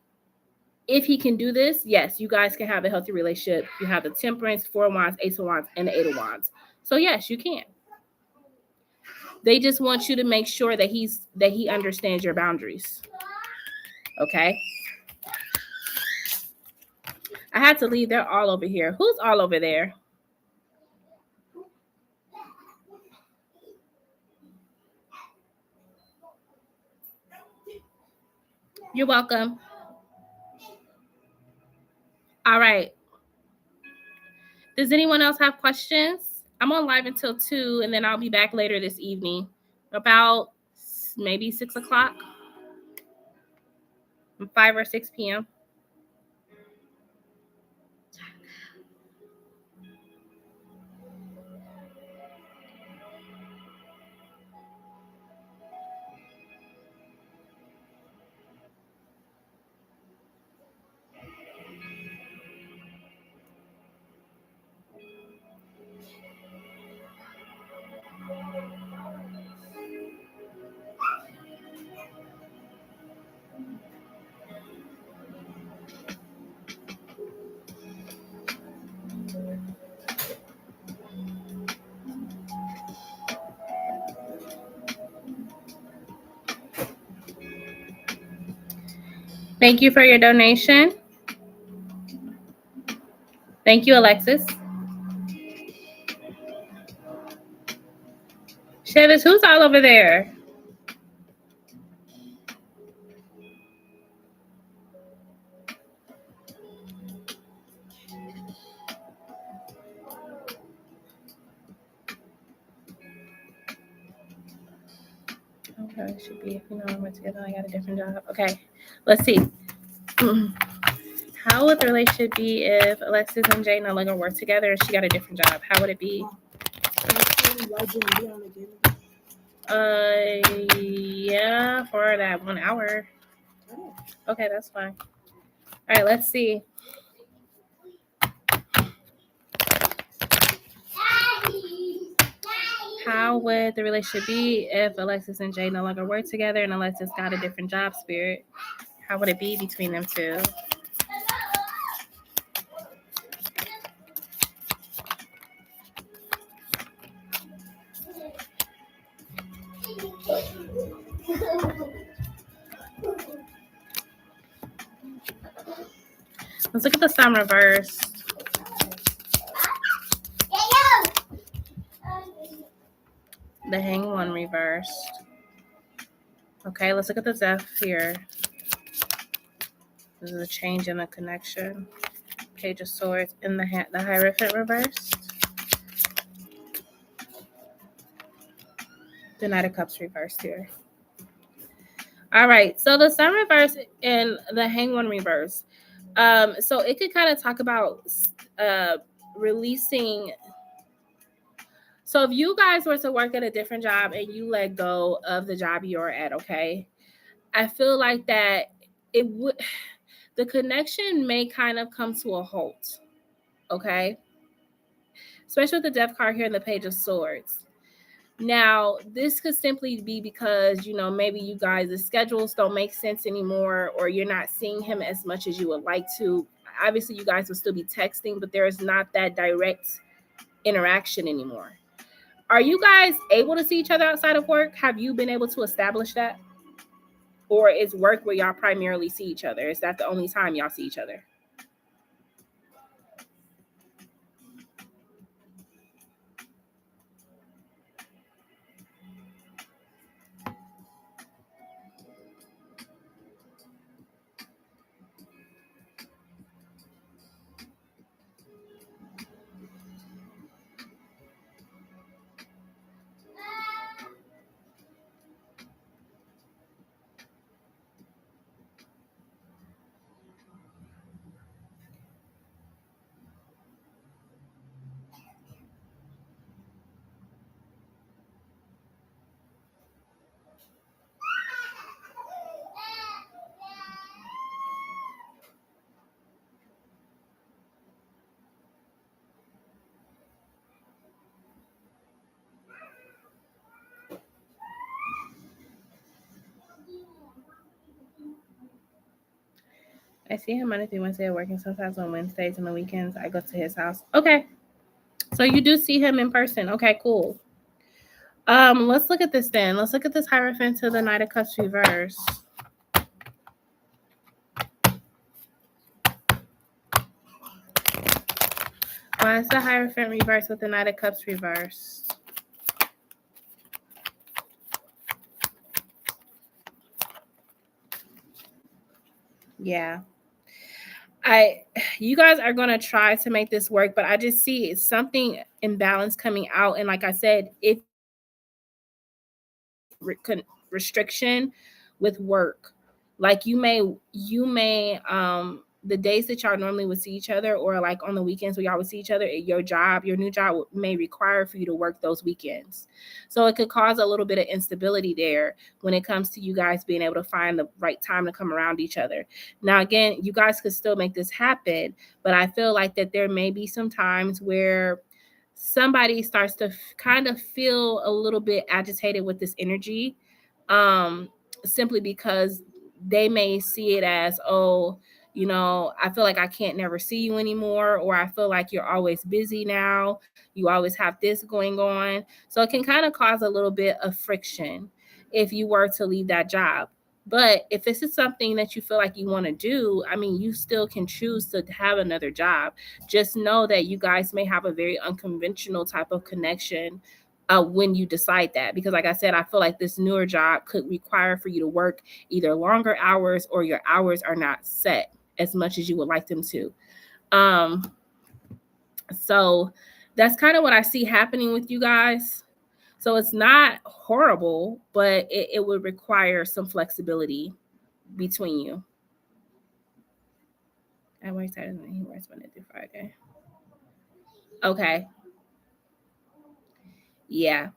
if he can do this, yes, you guys can have a healthy relationship. You have the Temperance, Four of Wands, Ace of Wands, and the Eight of Wands. So yes, you can. They just want you to make sure that he understands your boundaries. Okay? I had to leave. They're all over here. Who's all over there? You're welcome. All right. Does anyone else have questions? I'm on live until 2, and then I'll be back later this evening, about maybe 6 o'clock, 5 or 6 p.m. Thank you for your donation. Thank you, Alexis. Chevis, who's all over there? Okay, it should be, if you know we're together, I got a different job. Okay, let's see. How would the relationship be if Alexis and Jay no longer work together and she got a different job? How would it be? Yeah, for that 1 hour. Okay, that's fine. All right, let's see. How would the relationship be if Alexis and Jay no longer work together and Alexis got a different job, Spirit? How would it be between them two? Let's look at the Sun reversed. The Hanged One reversed. Okay, let's look at the Death here. This is a change in the connection. Page of Swords in the Hierophant reversed. The Knight of Cups reversed here. All right, so the Sun reverse and the Hanged One reverse. So it could kind of talk about releasing. So if you guys were to work at a different job and you let go of the job you're at, okay, I feel like that it would, the connection may kind of come to a halt, okay? Especially with the Death card here in the Page of Swords. Now, this could simply be because, you know, maybe you guys' schedules don't make sense anymore, or you're not seeing him as much as you would like to. Obviously, you guys will still be texting, but there is not that direct interaction anymore. Are you guys able to see each other outside of work? Have you been able to establish that? Or is work where y'all primarily see each other? Is that the only time y'all see each other? I see him Monday through Wednesday at work, and sometimes on Wednesdays and the weekends I go to his house. Okay. So you do see him in person. Okay, cool. Let's look at this then. Let's look at this Hierophant to the Knight of Cups reverse. Why is the Hierophant reverse with the Knight of Cups reverse? Yeah. You guys are going to try to make this work, but I just see something imbalance coming out. And like I said, if restriction with work, like you may the days that y'all normally would see each other, or like on the weekends where y'all would see each other, your new job may require for you to work those weekends. So it could cause a little bit of instability there when it comes to you guys being able to find the right time to come around each other. Now, again, you guys could still make this happen, but I feel like that there may be some times where somebody starts to kind of feel a little bit agitated with this energy, simply because they may see it as, oh, I feel like I can't never see you anymore, or I feel like you're always busy now. You always have this going on. So it can kind of cause a little bit of friction if you were to leave that job. But if this is something that you feel like you want to do, I mean, you still can choose to have another job. Just know that you guys may have a very unconventional type of connection when you decide that. Because like I said, I feel like this newer job could require for you to work either longer hours, or your hours are not set as much as you would like them to. So that's kind of what I see happening with you guys. So it's not horrible, but it would require some flexibility between you. I work Saturday, he works Monday through Friday. Okay. Yeah.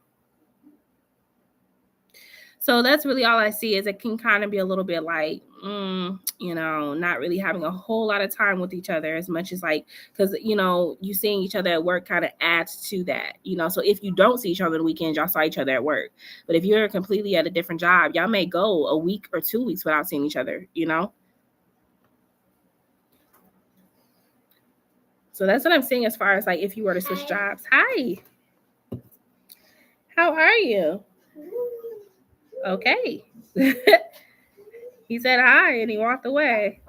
So that's really all I see, is it can kind of be a little bit like, not really having a whole lot of time with each other as much as like, because, you seeing each other at work kind of adds to that, So if you don't see each other on the weekends, y'all saw each other at work. But if you're completely at a different job, y'all may go a week or 2 weeks without seeing each other, So that's what I'm seeing as far as like if you were to switch jobs. Hi. How are you? Okay. He said hi and he walked away.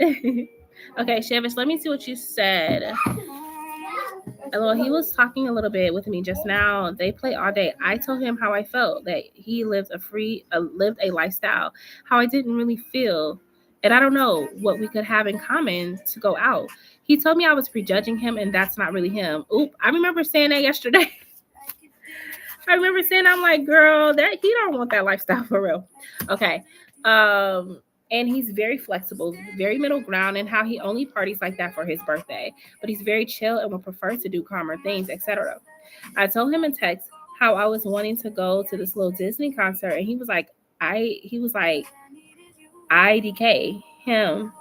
Okay, Shevish, let me see what you said. Well, he was talking a little bit with me just now. They play all day. I told him how I felt, that he lived a lifestyle, how I didn't really feel. And I don't know what we could have in common to go out. He told me I was prejudging him, and that's not really him. Oop, I remember saying that yesterday. I remember saying, I'm like, girl, that he don't want that lifestyle for real. Okay. And he's very flexible, very middle ground, and how he only parties like that for his birthday. But he's very chill and would prefer to do calmer things, etc. I told him in text how I was wanting to go to this little Disney concert, and he was like, IDK him.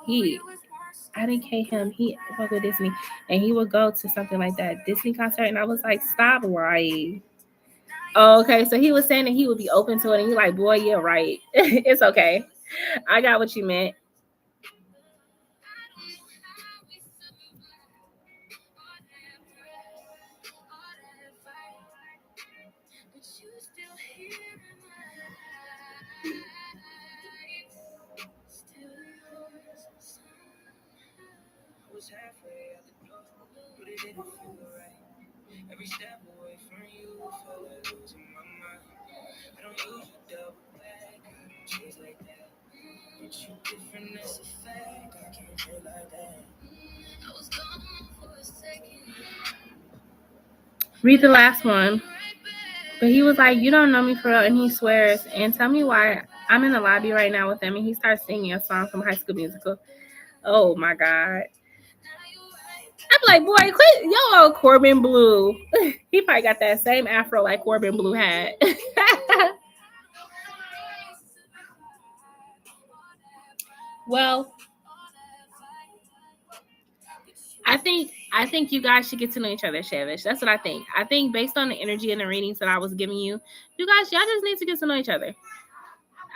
IDK him. He would go to Disney, and he would go to something like that Disney concert, and I was like, stop, right? Oh, okay, so he was saying that he would be open to it, and you're like, boy, yeah, right. It's okay. I got what you meant. Every step away from you, feel like losing my mind. I don't usually double back, I don't chase like that. But you different, that's a fact. I can't feel like that. I was gone for a second. Read the last one. But he was like, you don't know me for real, and he swears. And tell me why. I'm in the lobby right now with him, and he starts singing a song from High School Musical. Oh my God. I'm like, boy, quit yo, Corbin Blue. He probably got that same afro like Corbin Blue had. Well, I think you guys should get to know each other, Shevish. That's what I think. I think based on the energy and the readings that I was giving you, y'all just need to get to know each other.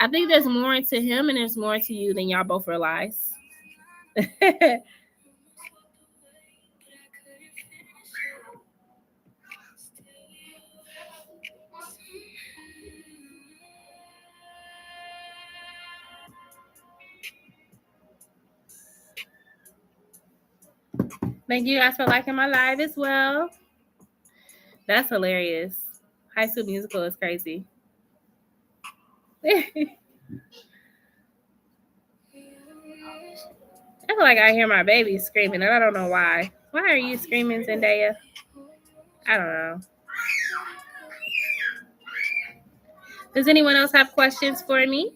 I think there's more to him and there's more to you than y'all both realize. Thank you guys for liking my live as well. That's hilarious. High School Musical is crazy. I feel like I hear my baby screaming, and I don't know why. Why are you screaming, Zendaya? I don't know. Does anyone else have questions for me?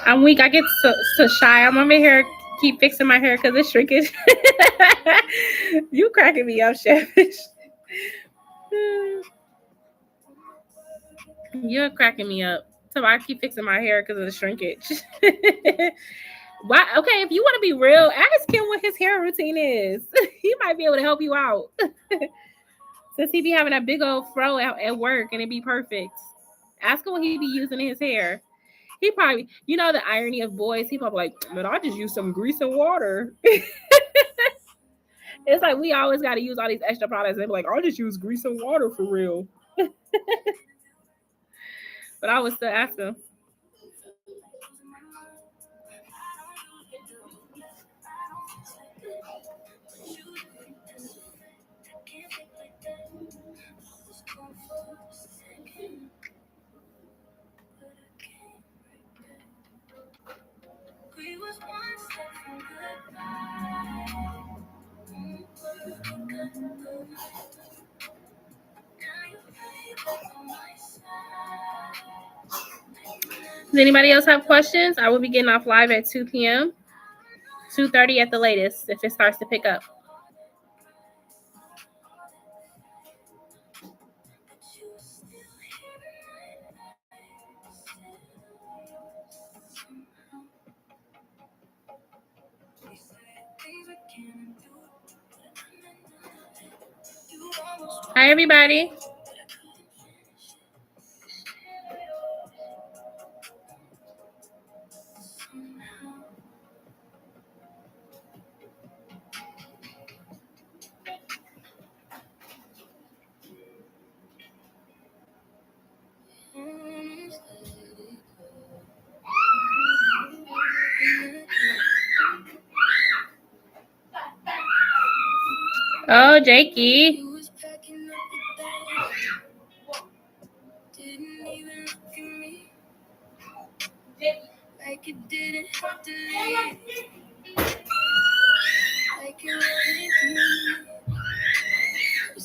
I'm weak. I get so shy. I'm over here, keep fixing my hair because it's shrinkage. You cracking me up, Chef. You're cracking me up. So I keep fixing my hair because of the shrinkage. Why? Okay, if you want to be real, ask him what his hair routine is. He might be able to help you out. Since he be having a big old fro at work and it be perfect. Ask him what he be using in his hair. He probably, you know, the irony of boys, he probably like, man, I just use some grease and water. It's like we always got to use all these extra products and be like, I'll just use grease and water for real. But I would still ask him. Does anybody else have questions? I will be getting off live at 2 p.m. 2:30 at the latest if it starts to pick up. Hi, everybody. Oh, Jakey.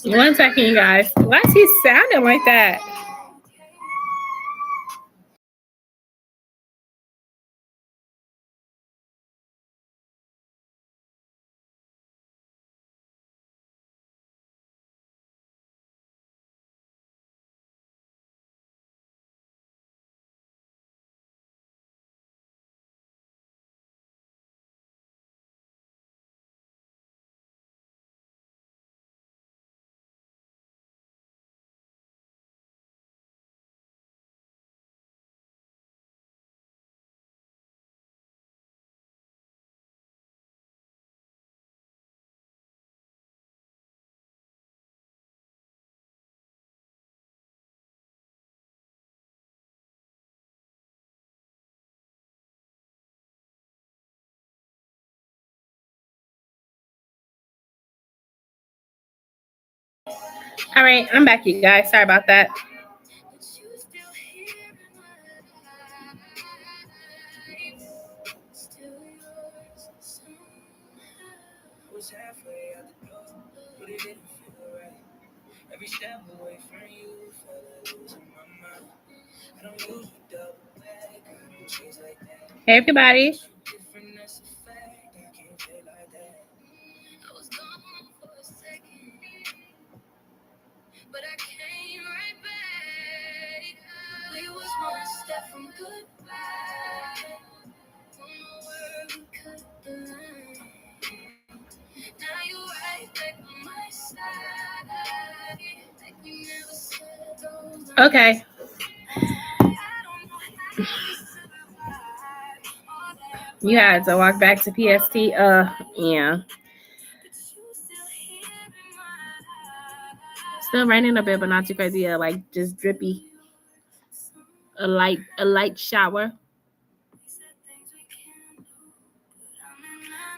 One second, you guys. Why is he sounding like that? All right, I'm back, you guys. Sorry about that. Hey, everybody. but I came right back. We was one step from goodbye. One more word we cut the line. Now you right back on my side. Like we never said those lines. Okay. I don't know how we survived all that. You had to walk back to PST. Yeah. But you still here in my life. Still raining a bit, but not too crazy. Yeah, like just drippy. A light shower.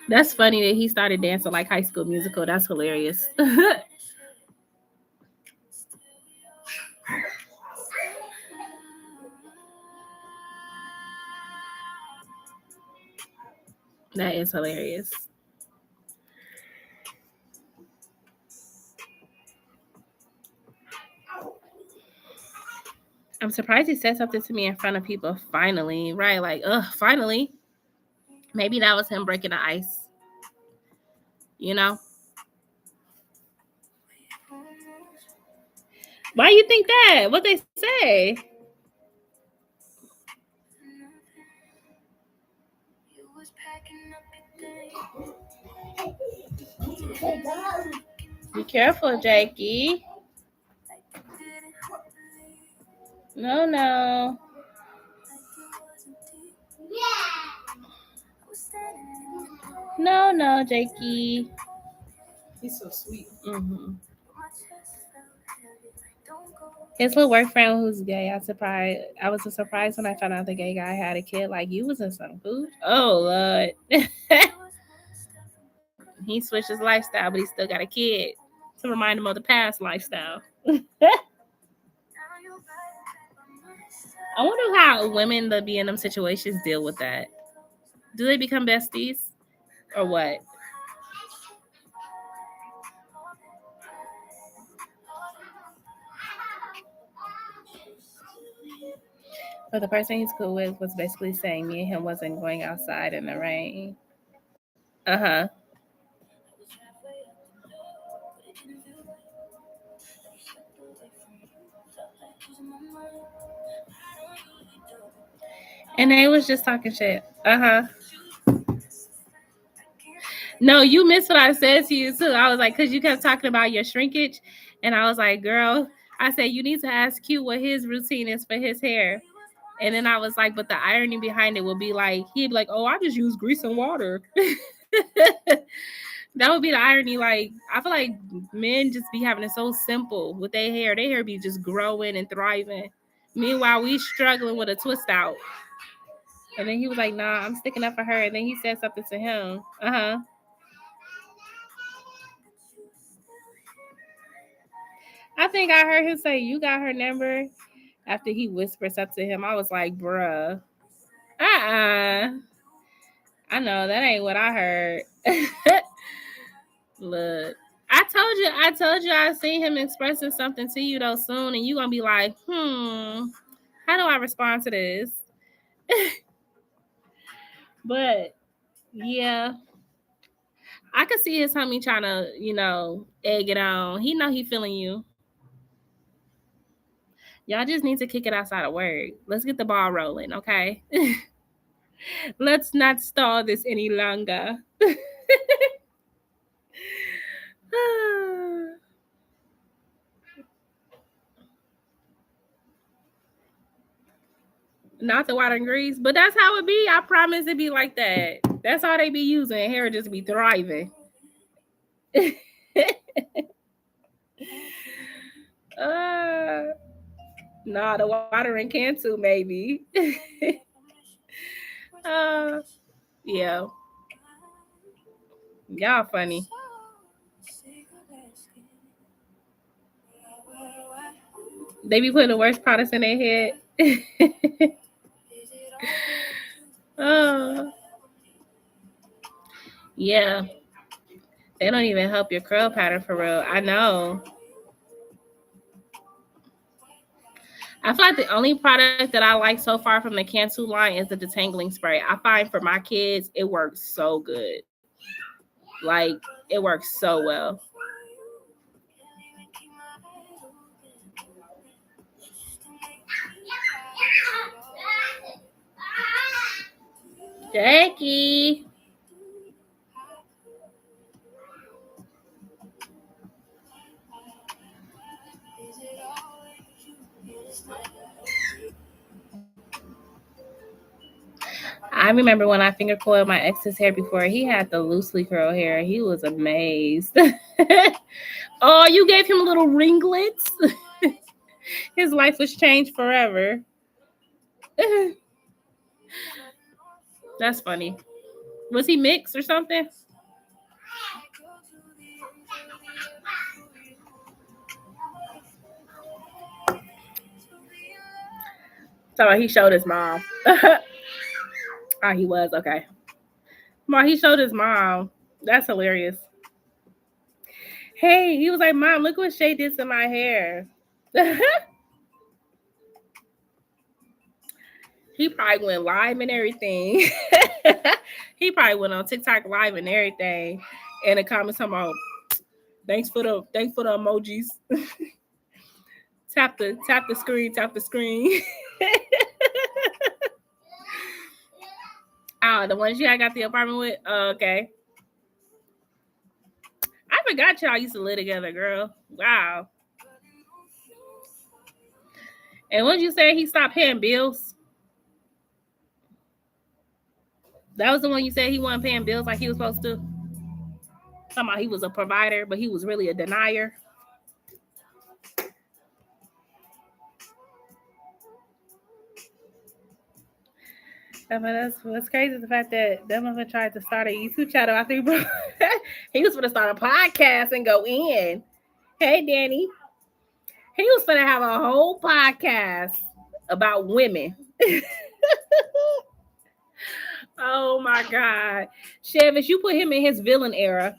That's funny that he started dancing like High School Musical. That's hilarious. That is hilarious. I'm surprised he said something to me in front of people. Finally, right? Like, finally. Maybe that was him breaking the ice. You know? Why you think that? What they say? Be careful, Jakey. No. No, Jakey. He's so sweet. Mm-hmm. His little work friend who's gay, I was surprised when I found out the gay guy had a kid. Like, you was in some food? Oh, Lord. He switched his lifestyle, but he still got a kid to remind him of the past lifestyle. I wonder how women that be in them situations deal with that. Do they become besties? Or what? But the person he's cool with was basically saying me and him wasn't going outside in the rain. Uh-huh. And they was just talking shit. Uh-huh. No, you missed what I said to you too. I was like, because you kept talking about your shrinkage. And I was like, girl, I said, you need to ask Q what his routine is for his hair. And then I was like, but the irony behind it would be like, he'd be like, oh, I just use grease and water. That would be the irony. Like, I feel like men just be having it so simple with their hair. Their hair be just growing and thriving. Meanwhile, we struggling with a twist out. And then he was like, nah, I'm sticking up for her. And then he said something to him. Uh-huh. I think I heard him say, you got her number? After he whispered something to him, I was like, bruh. I know, that ain't what I heard. Look, I told you I seen him expressing something to you though soon, and you gonna be like, how do I respond to this? But yeah, I could see his homie trying to, egg it on. He know he feeling you. Y'all just need to kick it outside of work. Let's get the ball rolling, okay? Let's not stall this any longer. Not the water and grease, but that's how it be. I promise it be like that. That's all they be using. Hair just be thriving. Nah, the water and can too, maybe. Yeah. Y'all funny. They be putting the worst products in their head. Yeah. They don't even help your curl pattern for real. I know. I feel like the only product that I like so far from the Cantu line is the detangling spray. I find for my kids, it works so good. Like, it works so well. Jackie. I remember when I finger coiled my ex's hair before. He had the loosely curled hair. He was amazed. Oh, you gave him little ringlets? His life was changed forever. That's funny. Was he mixed or something? So he showed his mom. Oh, he was okay. Mom, he showed his mom. That's hilarious. Hey, he was like, Mom, look what Shay did to my hair. He probably went live and everything. He probably went on TikTok live and everything. And the comments talking about, thanks for the emojis. tap the screen. Oh, the ones I got the apartment with? Oh, okay. I forgot y'all used to live together, girl. Wow. And what did you say? He stopped paying bills? That was the one you said he wasn't paying bills like he was supposed to? Talking about he was a provider, but he was really a denier. What's crazy is the fact that that motherfucker tried to start a YouTube channel after he was going to start a podcast and go in. Hey, Danny. He was going to have a whole podcast about women. Oh, my God. Chevis, you put him in his villain era.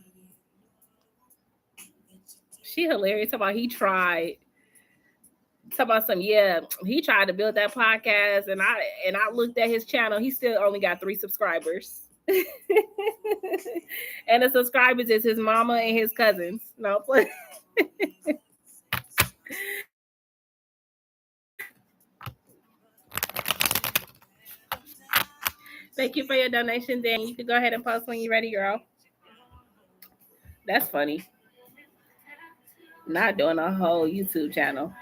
She hilarious. Talk about he tried. Talk about some, yeah, he tried to build that podcast, and I looked at his channel. He still only got 3 subscribers. And the subscribers is his mama and his cousins. No. Thank you for your donation, Dan. You can go ahead and post when you're ready, girl. That's funny. Not doing a whole YouTube channel.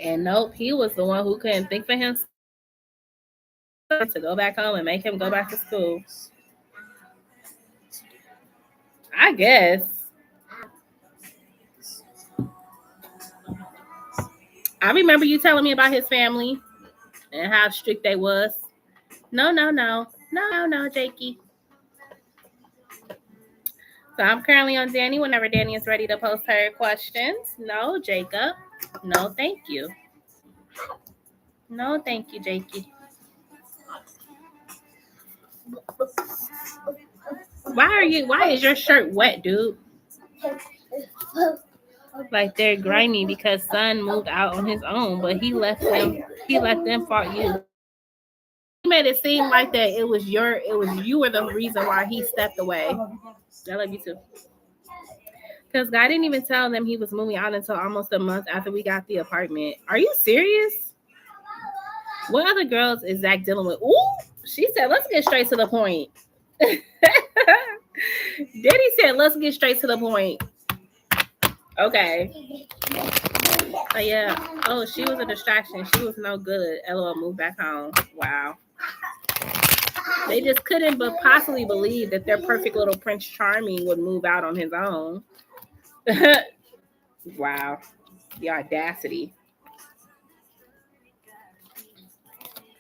And nope, he was the one who couldn't think for himself to go back home and make him go back to school. I guess. I remember you telling me about his family and how strict they was. No, Jakey. So I'm currently on Danny whenever Danny is ready to post her questions. No, Jacob. No, thank you. No, thank you, Jakey. Why is your shirt wet, dude? Like they're grimy because Son moved out on his own, but he let them fight you. He made it seem like that it was you were the reason why he stepped away. I love you too. Because God didn't even tell them he was moving out until almost a month after we got the apartment. Are you serious? What other girls is Zach dealing with? Ooh, she said, let's get straight to the point. Daddy said, let's get straight to the point. Okay. Oh, yeah. Oh, she was a distraction. She was no good. LOL, moved back home. Wow. They just couldn't but possibly believe that their perfect little Prince Charming would move out on his own. Wow. The audacity.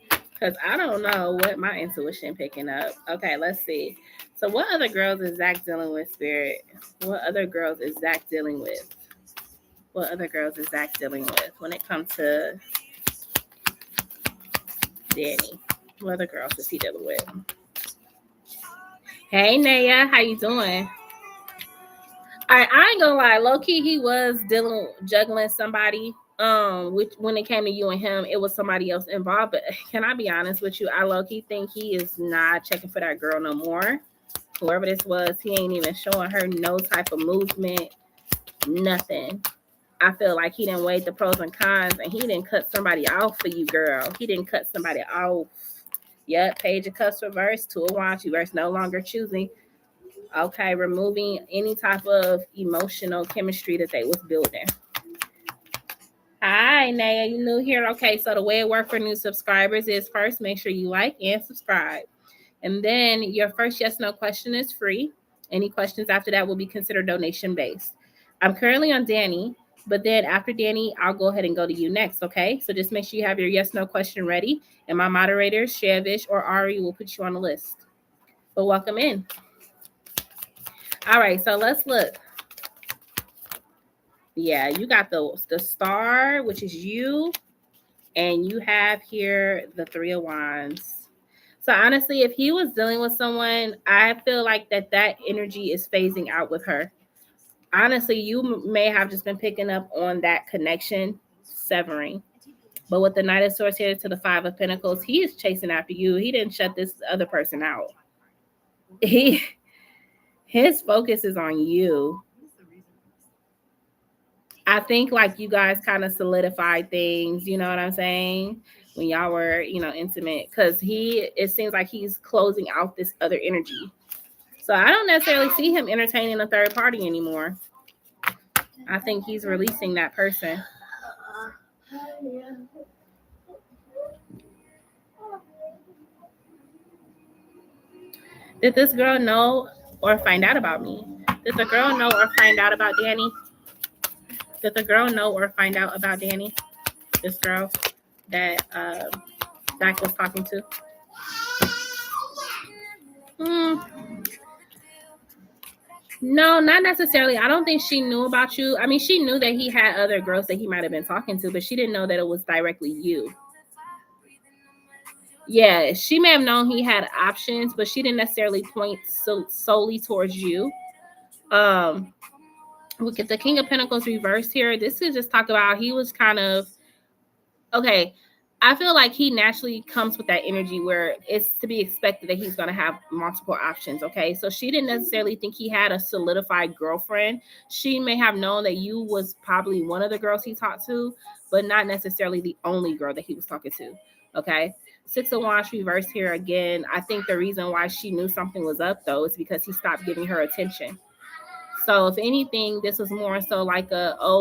Because I don't know what my intuition picking up. Okay, let's see. So what other girls is Zach dealing with, Spirit? What other girls is Zach dealing with? What other girls is Zach dealing with when it comes to Danny? What other girls is he dealing with? Hey, Naya, how you doing? All right, I ain't gonna lie. Low-key, he was juggling somebody. Which when it came to you and him, it was somebody else involved. But can I be honest with you? I low-key think he is not checking for that girl no more. Whoever this was, he ain't even showing her no type of movement. Nothing. I feel like he didn't weigh the pros and cons, and he didn't cut somebody off for you, girl. He didn't cut somebody off. Yep, Page of Cups reverse, Two of Wands reverse, no longer choosing. Okay, removing any type of emotional chemistry that they was building. Hi, Naya, you new here? Okay, so the way it works for new subscribers is first, make sure you like and subscribe. And then your first yes, no question is free. Any questions after that will be considered donation based. I'm currently on Danny, but then after Danny, I'll go ahead and go to you next, okay? So just make sure you have your yes, no question ready. And my moderators, Shavish or Ari, will put you on the list. But welcome in. All right, so let's look. Yeah, you got the star, which is you. And you have here the Three of Wands. So honestly, if he was dealing with someone, I feel like that energy is phasing out with her. Honestly, you may have just been picking up on that connection severing. But with the Knight of Swords here to the Five of Pentacles, he is chasing after you. He didn't shut this other person out. His focus is on you. I think like you guys kind of solidified things, you know what I'm saying? When y'all were, intimate, because it seems like he's closing out this other energy. So I don't necessarily see him entertaining a third party anymore. I think he's releasing that person. Did this girl know or find out about me? Did the girl know or find out about Danny? Did the girl know or find out about Danny? This girl that Dak was talking to? No, not necessarily. I don't think she knew about you. I mean, she knew that he had other girls that he might have been talking to, but she didn't know that it was directly you. Yeah, she may have known he had options, but she didn't necessarily point solely towards you. Look at the King of Pentacles reversed here. This is just talk about he was kind of, okay, I feel like he naturally comes with that energy where it's to be expected that he's going to have multiple options, okay? So she didn't necessarily think he had a solidified girlfriend. She may have known that you was probably one of the girls he talked to, but not necessarily the only girl that he was talking to, okay? Six of Wands reversed here again. I think the reason why she knew something was up, though, is because he stopped giving her attention. So if anything, this was more so like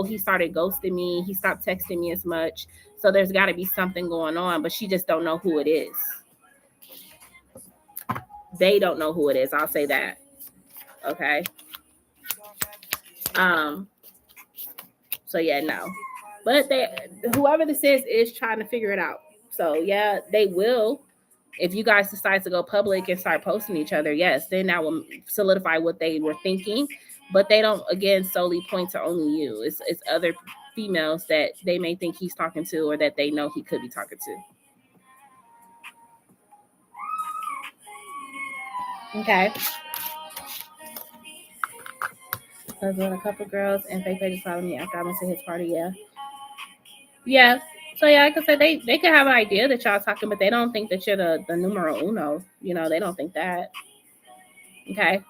he started ghosting me. He stopped texting me as much. So there's got to be something going on, but she just don't know who it is. They don't know who it is. I'll say that. Okay. So yeah, no. But whoever this is trying to figure it out. So yeah, they will. If you guys decide to go public and start posting each other, yes, then that will solidify what they were thinking. But they don't, again, solely point to only you. It's other females that they may think he's talking to or that they know he could be talking to. Okay. There's a couple girls and fake pages following me after I went to his party. Yeah. Yeah. So yeah, like I said, they could have an idea that y'all talking, but they don't think that you're the numero uno. They don't think that. Okay.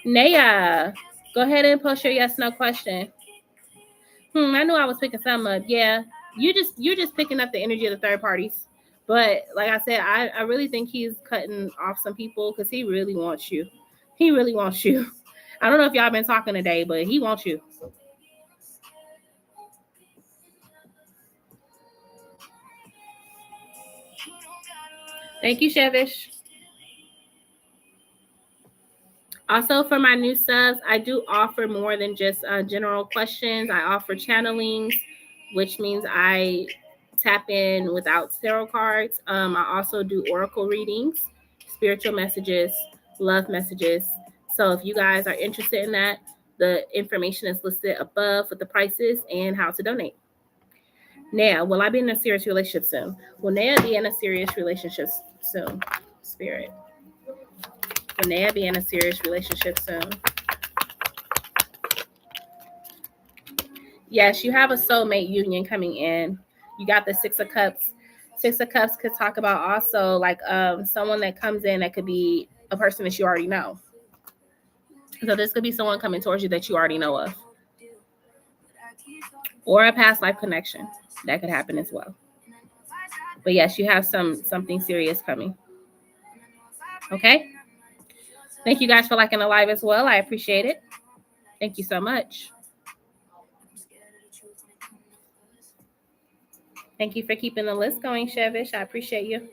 Naya, go ahead and post your yes no question. I knew I was picking something up. Yeah, you're just picking up the energy of the third parties. But like I said, I really think he's cutting off some people because he really wants you. He really wants you. I don't know if y'all been talking today, but he wants you. Thank you, Shevish. Also, for my new subs, I do offer more than just general questions. I offer channelings, which means I tap in without tarot cards. I also do oracle readings, spiritual messages, love messages. So if you guys are interested in that, the information is listed above with the prices and how to donate. Now, will I be in a serious relationship soon? Will Naya be in a serious relationship soon? Spirit. Will Naya be in a serious relationship soon? Yes, you have a soulmate union coming in. You got the Six of Cups. Six of Cups could talk about also like someone that comes in that could be a person that you already know. So this could be someone coming towards you that you already know of. or a past life connection. That could happen as well. But yes, you have something serious coming. Okay? Thank you guys for liking the live as well. I appreciate it. Thank you so much. Thank you for keeping the list going, Chevish. I appreciate you.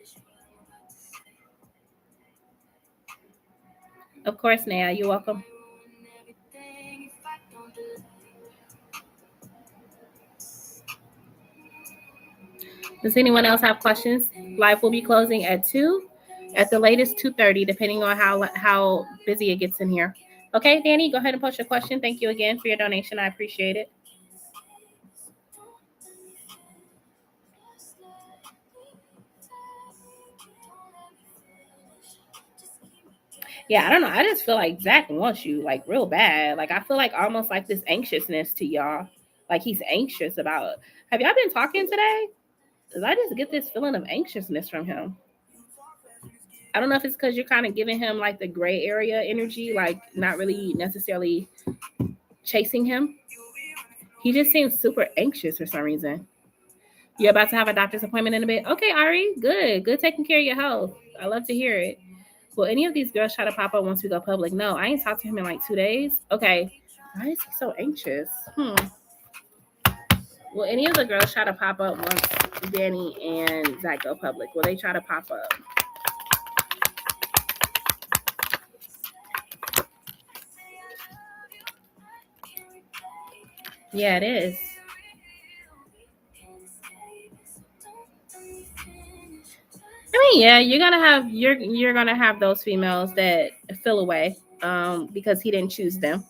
Of course, Naya. You're welcome. Does anyone else have questions? Live will be closing at 2, at the latest 2:30, depending on how busy it gets in here. Okay, Danny, go ahead and post your question. Thank you again for your donation. I appreciate it. Yeah, I don't know. I just feel like Zach wants you like real bad. Like I feel like almost like this anxiousness to y'all. Like he's anxious about it. Have y'all been talking today? Because I just get this feeling of anxiousness from him. I don't know if it's because you're kind of giving him like the gray area energy, like not really necessarily chasing him. He just seems super anxious for some reason. You're about to have a doctor's appointment in a bit. Okay, Ari, good. Good taking care of your health. I love to hear it. Will any of these girls try to pop up once we go public? No, I ain't talked to him in like 2 days. Okay. Why is he so anxious? Will any of the girls try to pop up once Danny and Zach go public? Will they try to pop up? Yeah, it is. I mean, yeah, you're gonna have those females that feel away because he didn't choose them,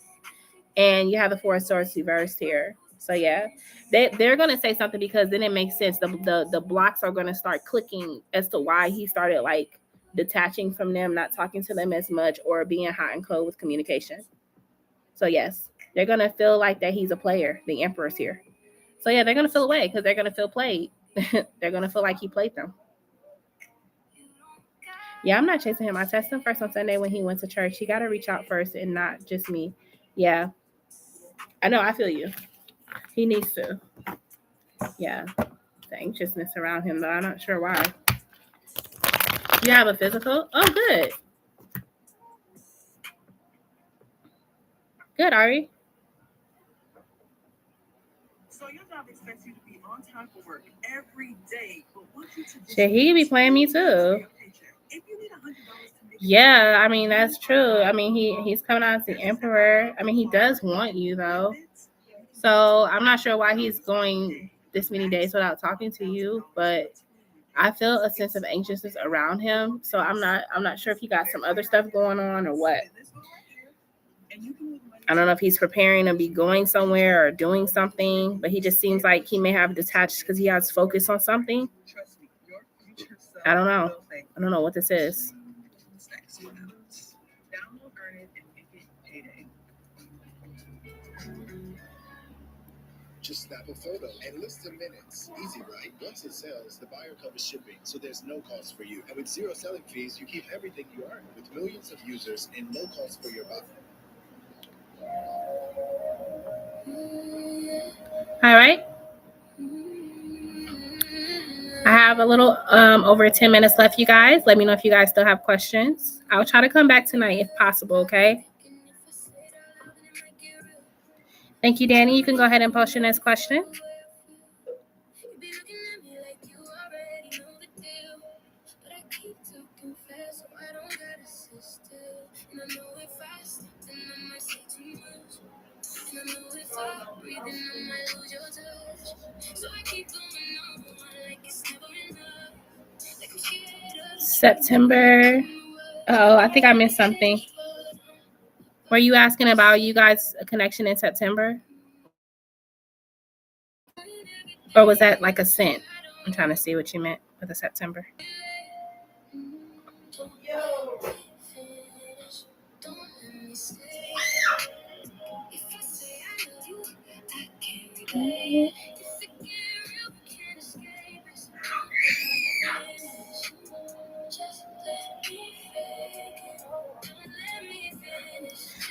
and you have the Four of Swords reversed here. So yeah, they're gonna say something because then it makes sense. The blocks are gonna start clicking as to why he started like detaching from them, not talking to them as much, or being hot and cold with communication. So yes, they're gonna feel like that he's a player. The Emperor's here. So yeah, they're gonna feel away because they're gonna feel played. They're gonna feel like he played them. Yeah, I'm not chasing him. I texted him first on Sunday when he went to church. He got to reach out first and not just me. Yeah. I know. I feel you. He needs to. Yeah. The anxiousness around him, though. I'm not sure why. You have a physical? Oh, good. Good, Ari. So your job expects you to be on time for work every day, but wants you to Shit, he be playing me too. If you need $100 to make Yeah, I mean, that's true. I mean, he's coming out as the Emperor. I mean, he does want you, though. So I'm not sure why he's going this many days without talking to you, but I feel a sense of anxiousness around him. So I'm not sure if he got some other stuff going on or what. I don't know if he's preparing to be going somewhere or doing something, but he just seems like he may have detached because he has focus on something. I don't know. I don't know what this is. Just snap a photo and list the minutes. Easy, right? Once it sells, the buyer covers shipping, so there's no cost for you. And with zero selling fees, you keep everything you earn with millions of users and no cost for your buyer. All right. I have a little over 10 minutes left, you guys. Let me know if you guys still have questions. I'll try to come back tonight if possible, okay? Thank you, Danny. You can go ahead and post your next question. September. Oh, I think I missed something. Were you asking about you guys' connection in September? Or was that like a scent? I'm trying to see what you meant with the September.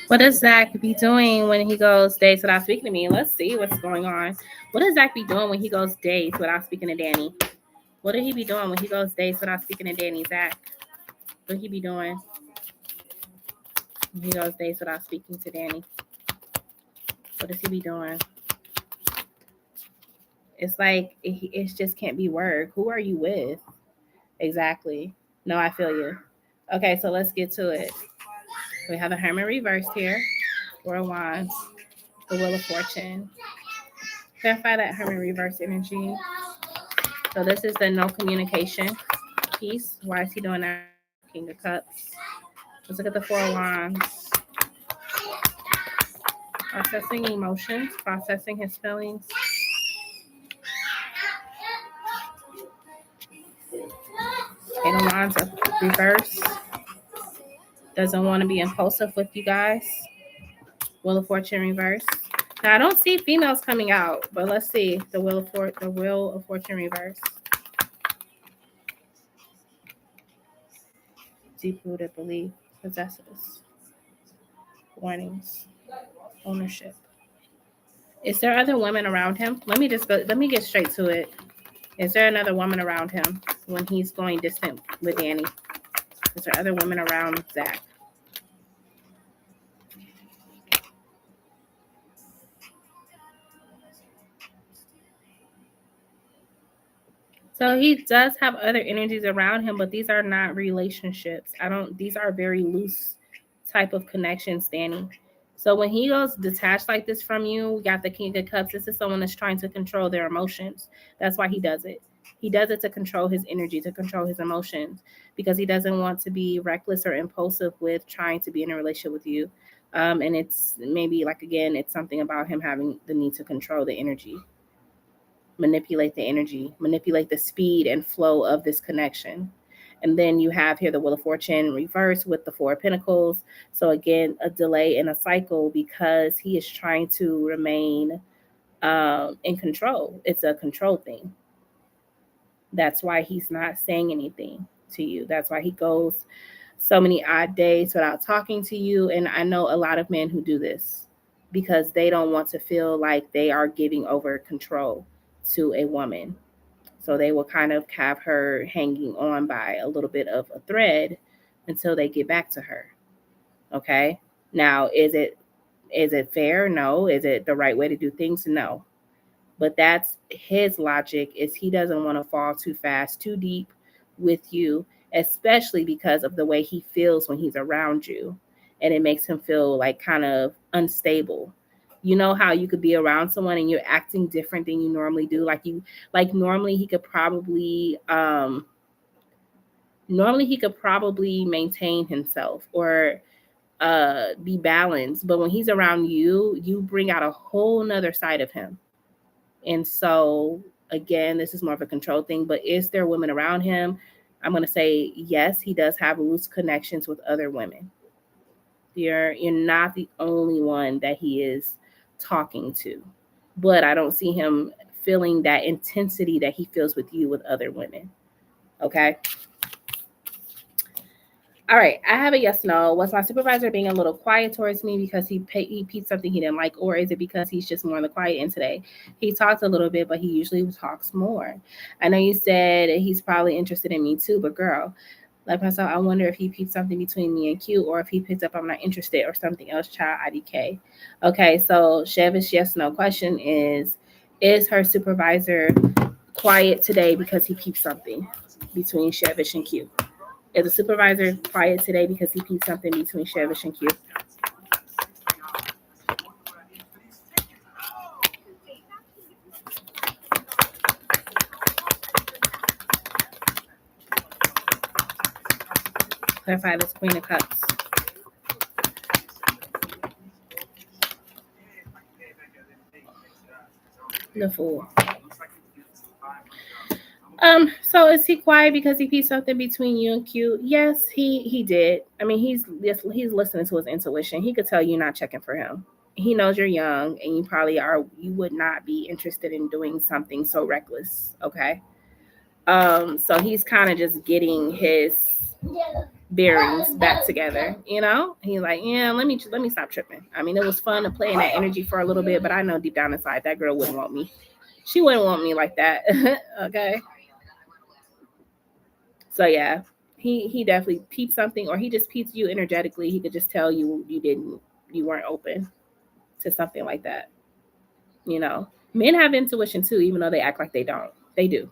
What does Zach be doing when he goes days without speaking to me? Let's see what's going on. What does Zach be doing when he goes days without speaking to Danny? What did he be doing when he goes days without speaking to Danny, Zach? What he be doing when he goes days without speaking to Danny? What does he be doing? It's like it just can't be work. Who are you with? Exactly. No, I feel you. Okay, so let's get to it. We have the Hermit reversed here. Four of Wands. The Wheel of Fortune. Clarify that Hermit reverse energy. So this is the no communication piece. Why is he doing that? King of Cups. Let's look at the Four of Wands. Processing emotions, processing his feelings. Eight of Wands of reverse. Doesn't want to be impulsive with you guys. Wheel of Fortune reverse. Now I don't see females coming out, but let's see the Wheel of Fortune reverse. Deep-rooted belief, possesses, warnings, ownership. Is there other women around him? Let me get straight to it. Is there another woman around him when he's going distant with Danny? Is there other women around Zach? So he does have other energies around him, but these are not relationships. These are very loose type of connections, Danny. So when he goes detached like this from you, we got the King of Cups. This is someone that's trying to control their emotions. That's why he does it. He does it to control his energy, to control his emotions, because he doesn't want to be reckless or impulsive with trying to be in a relationship with you. And it's maybe like, again, it's something about him having the need to control the energy, manipulate the energy, manipulate the speed and flow of this connection. And then you have here the Wheel of Fortune reverse with the Four of Pentacles. So again, a delay in a cycle because he is trying to remain in control. It's a control thing. That's why he's not saying anything to you. That's why he goes so many odd days without talking to you. And I know a lot of men who do this because they don't want to feel like they are giving over control to a woman. So they will kind of have her hanging on by a little bit of a thread until they get back to her. Okay. Now, is it fair? No. Is it the right way to do things? No. But that's his logic, is he doesn't want to fall too fast, too deep with you, especially because of the way he feels when he's around you. And it makes him feel like kind of unstable. You know how you could be around someone and you're acting different than you normally do. Like normally he could probably maintain himself or be balanced. But when he's around you, you bring out a whole nother side of him. And so again, this is more of a control thing, but is there women around him? I'm going to say yes, he does have loose connections with other women. You're not the only one that he is talking to, but I don't see him feeling that intensity that he feels with you with other women. Okay. All right. I have a yes, no. Was my supervisor being a little quiet towards me because he peeped something he didn't like, or is it because he's just more on the quiet end today? He talked a little bit, but he usually talks more. I know you said he's probably interested in me too, but girl, like myself, I wonder if he peeped something between me and Q, or if he picked up I'm not interested or something else, child IDK. Okay, so Chevish yes, no question is her supervisor quiet today because he peeped something between Chevish and Q? Is the supervisor quiet today because he peeped something between Chevish and Q? Clarify this Queen of Cups. The Fool. So is he quiet because he peeped something between you and Q? Yes, he did. I mean, he's listening to his intuition. He could tell you're not checking for him. He knows you're young and you would not be interested in doing something so reckless. Okay. So he's kind of just getting his bearings back together. You know, he's like, yeah, let me stop tripping. I mean, it was fun to play in that energy for a little bit, but I know deep down inside that girl wouldn't want me. She wouldn't want me like that. Okay. So yeah, he definitely peeped something, or he just peeped you energetically. He could just tell you you weren't open to something like that. You know, men have intuition too, even though they act like they don't. They do.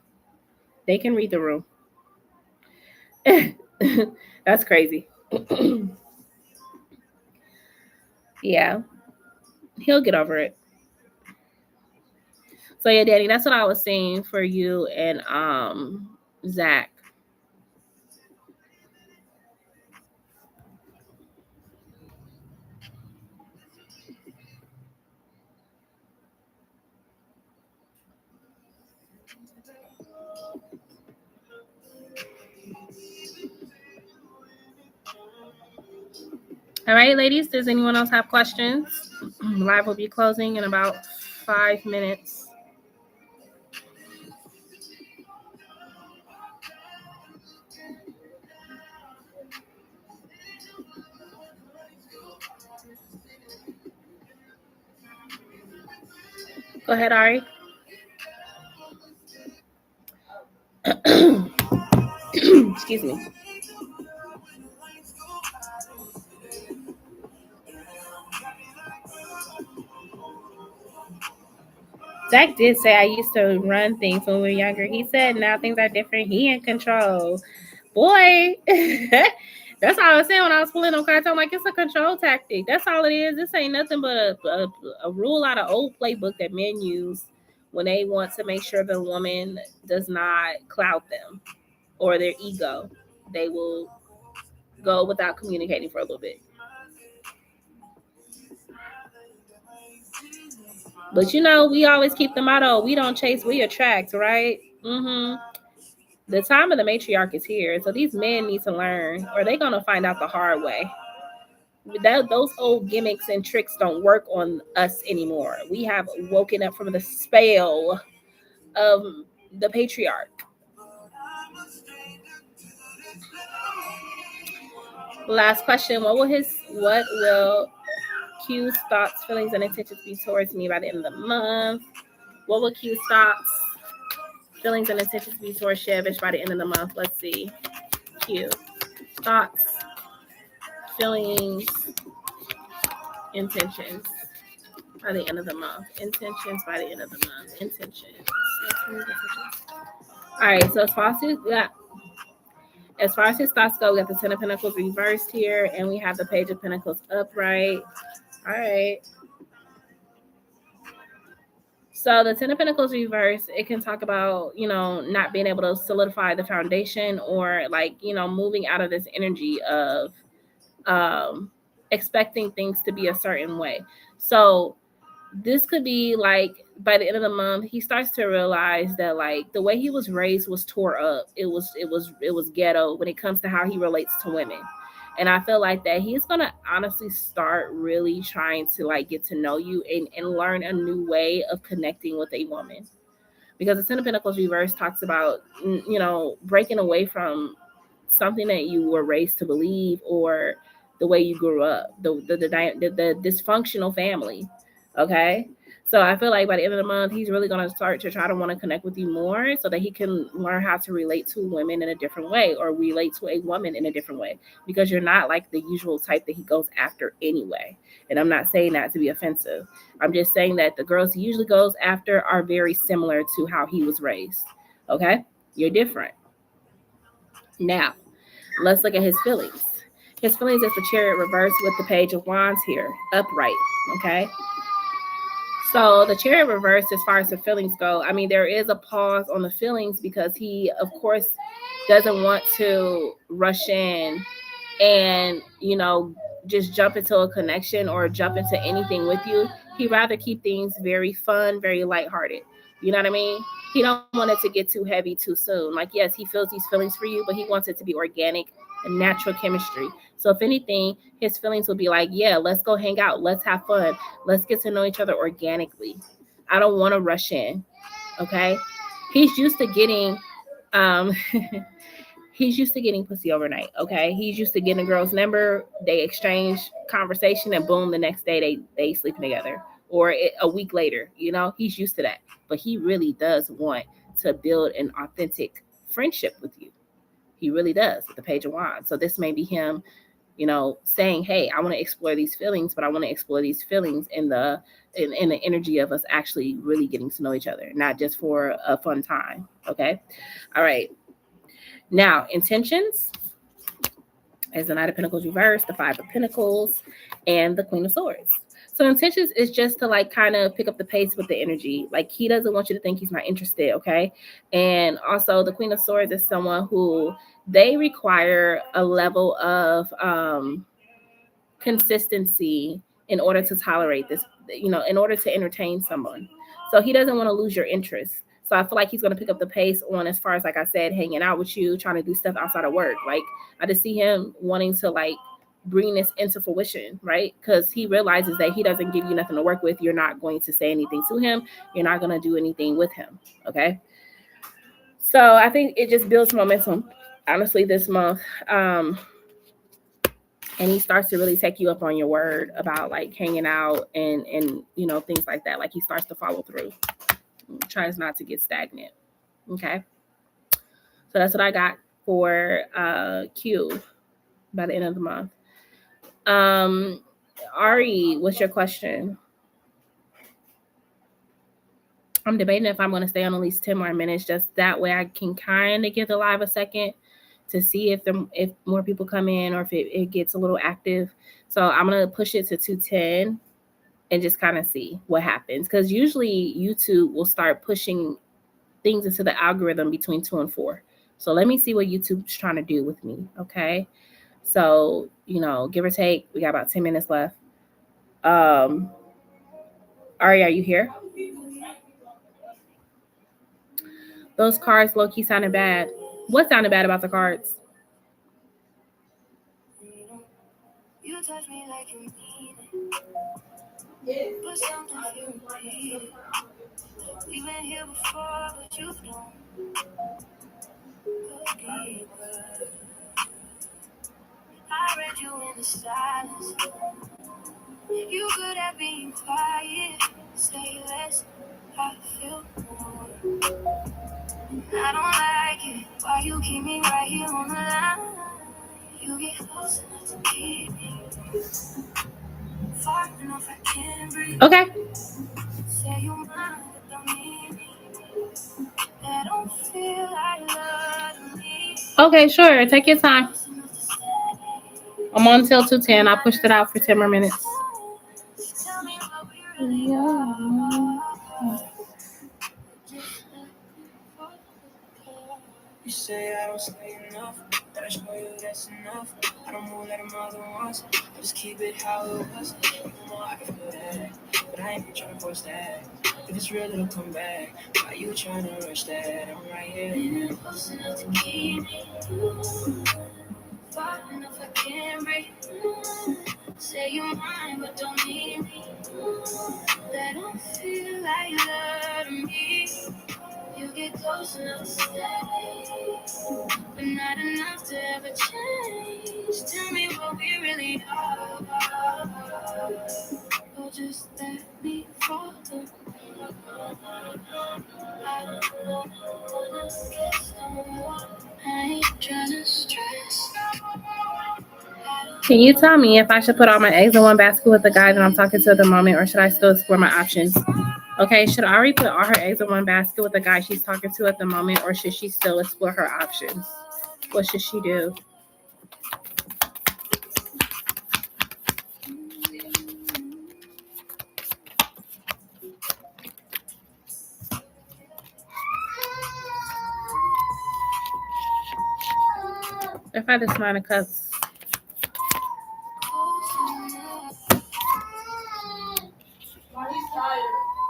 They can read the room. That's crazy. Yeah, he'll get over it. So yeah, Danny, that's what I was saying for you and Zach. All right, ladies, does anyone else have questions? Live will be closing in about 5 minutes. Go ahead, Ari. Excuse me. Zach did say I used to run things when we were younger. He said now things are different. He in control. Boy, that's all I was saying when I was pulling them cards. I'm like, it's a control tactic. That's all it is. This ain't nothing but a rule out of old playbook that men use when they want to make sure the woman does not clout them or their ego. They will go without communicating for a little bit. But you know, we always keep the motto, we don't chase, we attract, right? The time of the matriarch is here. So these men need to learn, or they're going to find out the hard way. Those old gimmicks and tricks don't work on us anymore. We have woken up from the spell of the patriarch. Last question. What will Q's thoughts, feelings, and intentions be towards me by the end of the month? What will Q's thoughts, feelings, and intentions be towards Shevish by the end of the month? Let's see. Q. Thoughts, feelings, intentions by the end of the month. Intentions by the end of the month. Intentions. All right. So as far as his thoughts go, we got the Ten of Pentacles reversed here, and we have the Page of Pentacles upright. All right. So the Ten of Pentacles reverse, it can talk about, you know, not being able to solidify the foundation, or like, you know, moving out of this energy of expecting things to be a certain way. So this could be like by the end of the month, he starts to realize that like the way he was raised was tore up. It was ghetto when it comes to how he relates to women. And I feel like that he's going to honestly start really trying to like get to know you and learn a new way of connecting with a woman. Because the Ten of Pentacles reverse talks about, you know, breaking away from something that you were raised to believe, or the way you grew up, the dysfunctional family. Okay. So I feel like by the end of the month, he's really going to start to try to want to connect with you more so that he can learn how to relate to women in a different way, or relate to a woman in a different way, because you're not like the usual type that he goes after anyway. And I'm not saying that to be offensive. I'm just saying that the girls he usually goes after are very similar to how he was raised. Okay. You're different. Now, let's look at his feelings. His feelings is the Chariot reversed with the Page of Wands here, upright. Okay. So the Chariot reverse, as far as the feelings go, I mean, there is a pause on the feelings because he, of course, doesn't want to rush in and, you know, just jump into a connection or jump into anything with you. He'd rather keep things very fun, very lighthearted. You know what I mean? He don't want it to get too heavy too soon. Like, yes, he feels these feelings for you, but he wants it to be organic and natural chemistry. So if anything, his feelings will be like, yeah, let's go hang out. Let's have fun. Let's get to know each other organically. I don't want to rush in. Okay. He's used to getting, He's used to getting pussy overnight, okay? He's used to getting a girl's number, they exchange conversation, and boom, the next day they sleeping together. Or a week later, you know, he's used to that. But he really does want to build an authentic friendship with you. He really does with the Page of Wands. So this may be him, you know, saying, hey, I want to explore these feelings, but I want to explore these feelings in the energy of us actually really getting to know each other, not just for a fun time. Okay. All right. Now, intentions is the Knight of Pentacles reversed, the Five of Pentacles, and the Queen of Swords. So intentions is just to like kind of pick up the pace with the energy. Like he doesn't want you to think he's not interested, okay? And also the Queen of Swords is someone who they require a level of consistency in order to tolerate this, you know, in order to entertain someone. So he doesn't want to lose your interest. So I feel like he's going to pick up the pace on, as far as, like I said, hanging out with you, trying to do stuff outside of work. Like I just see him wanting to like bring this into fruition, right? Because he realizes that he doesn't give you nothing to work with. You're not going to say anything to him. You're not going to do anything with him. Okay. So I think it just builds momentum, honestly, this month. And he starts to really take you up on your word about like hanging out and you know, things like that. Like he starts to follow through. Tries not to get stagnant. Okay. So that's what I got for Q by the end of the month. Ari, what's your question? I'm debating if I'm going to stay on at least 10 more minutes. Just that way I can kind of give the live a second to see if more people come in or if it gets a little active. So I'm going to push it to 210 and just kind of see what happens. Because usually YouTube will start pushing things into the algorithm between 2 and 4. So let me see what YouTube's trying to do with me. Okay. So, you know, give or take, we got about 10 minutes left. Ari, are you here? Those cards low-key sounded bad. What sounded bad about the cards? You touch me like you mean it. But something feels repeated. We've been here before, but you don't go deeper. I read you in the silence. You good at being quiet. Say less, I feel more. I don't like it. Why you keep me right here on the line? You get close enough to keep me. Far enough I can't breathe. Okay. Say you mind, but don't need me. That don't feel like love me. Okay, sure. Take your time. I'm on till 2:10. I pushed it out for 10 more minutes. Tell me what we really are. You say I don't say enough, but I show you that's enough. I don't move like a mother wants, I just keep it how it was. You know I can feel that, but I ain't trying to force that. If it's real, it'll come back. Why you trying to rush that? I'm right here. You're close enough to keep me. Far enough I can't breathe. Say you're mine, but don't need me. That don't feel like love to me. You get close enough to stay, but not enough to ever change. Tell me what we really are, or just let me fall through. I don't wanna get someone. I ain't trying to stress. Can you tell me if I should put all my eggs in one basket with the guy that I'm talking to at the moment, or should I still explore my options? Okay, should Ari put all her eggs in one basket with the guy she's talking to at the moment, or should she still explore her options? What should she do? If I just 9 of Cups.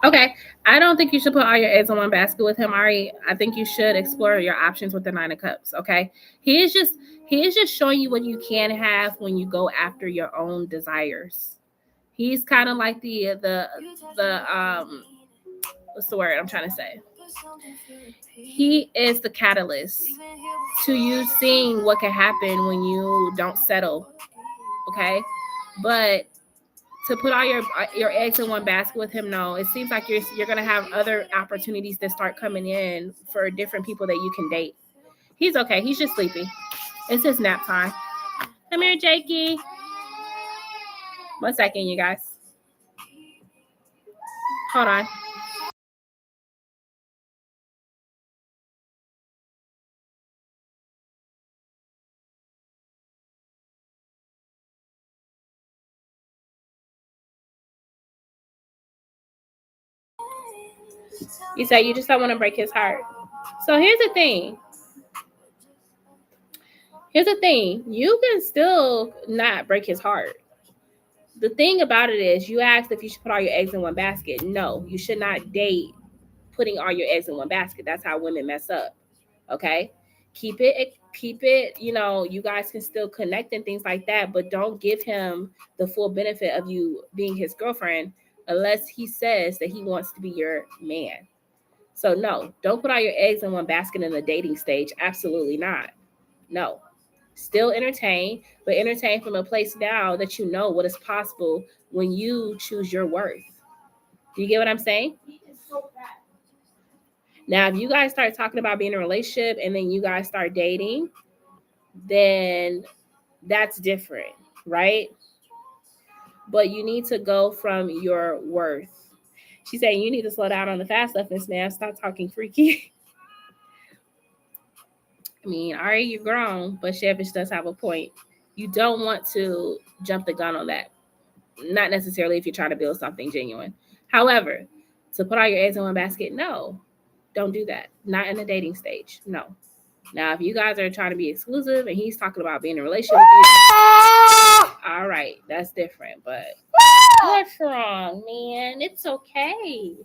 Okay, I don't think you should put all your eggs in one basket with him, Ari. I think you should explore your options with the 9 of Cups. Okay, he is just showing you what you can have when you go after your own desires. He's kind of like the what's the word I'm trying to say? He is the catalyst to you seeing what can happen when you don't settle. Okay, but to put all your eggs in one basket with him, no. It seems like you're gonna have other opportunities that start coming in for different people that you can date. He's okay. He's just sleepy. It's his nap time. Come here, Jakey. 1 second, you guys. Hold on. You said you just don't want to break his heart. So here's the thing. You can still not break his heart. The thing about it is, you asked if you should put all your eggs in one basket. No, you should not date putting all your eggs in one basket. That's how women mess up. Okay? Keep it, you guys can still connect and things like that, but don't give him the full benefit of you being his girlfriend unless he says that he wants to be your man. So no, don't put all your eggs in one basket in the dating stage. Absolutely not. No. Still entertain, but entertain from a place now that you know what is possible when you choose your worth. Do you get what I'm saying? Now, if you guys start talking about being in a relationship and then you guys start dating, then that's different, right? But you need to go from your worth. She's saying you need to slow down on the fast stuff, Miss Ma'am. Stop talking freaky. I mean, all right, you're grown, but Chevish does have a point. You don't want to jump the gun on that. Not necessarily if you're trying to build something genuine. However, to put all your eggs in one basket, no. Don't do that. Not in the dating stage. No. Now, if you guys are trying to be exclusive and he's talking about being in a relationship with you, all right, that's different. But what's wrong, man? It's okay.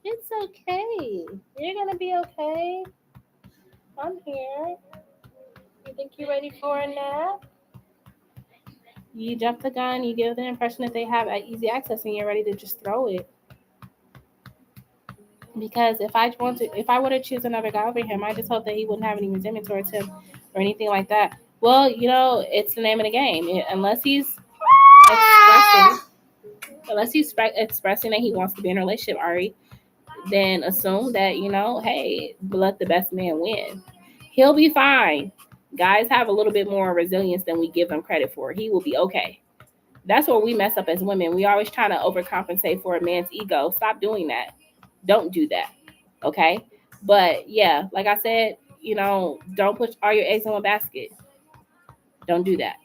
It's okay. You're going to be okay. I'm here. You think you're ready for a nap? You jump the gun, you give the impression that they have easy access and you're ready to just throw it. Because if I were to choose another guy over him, I just hope that he wouldn't have any resentment towards him or anything like that. Well, it's the name of the game. Unless he's expressing that he wants to be in a relationship, Ari, then assume that, hey, let the best man win. He'll be fine. Guys have a little bit more resilience than we give them credit for. He will be okay. That's where we mess up as women. We always trying to overcompensate for a man's ego. Stop doing that. Don't do that. Okay? But yeah, like I said, don't put all your eggs in one basket. Don't do that.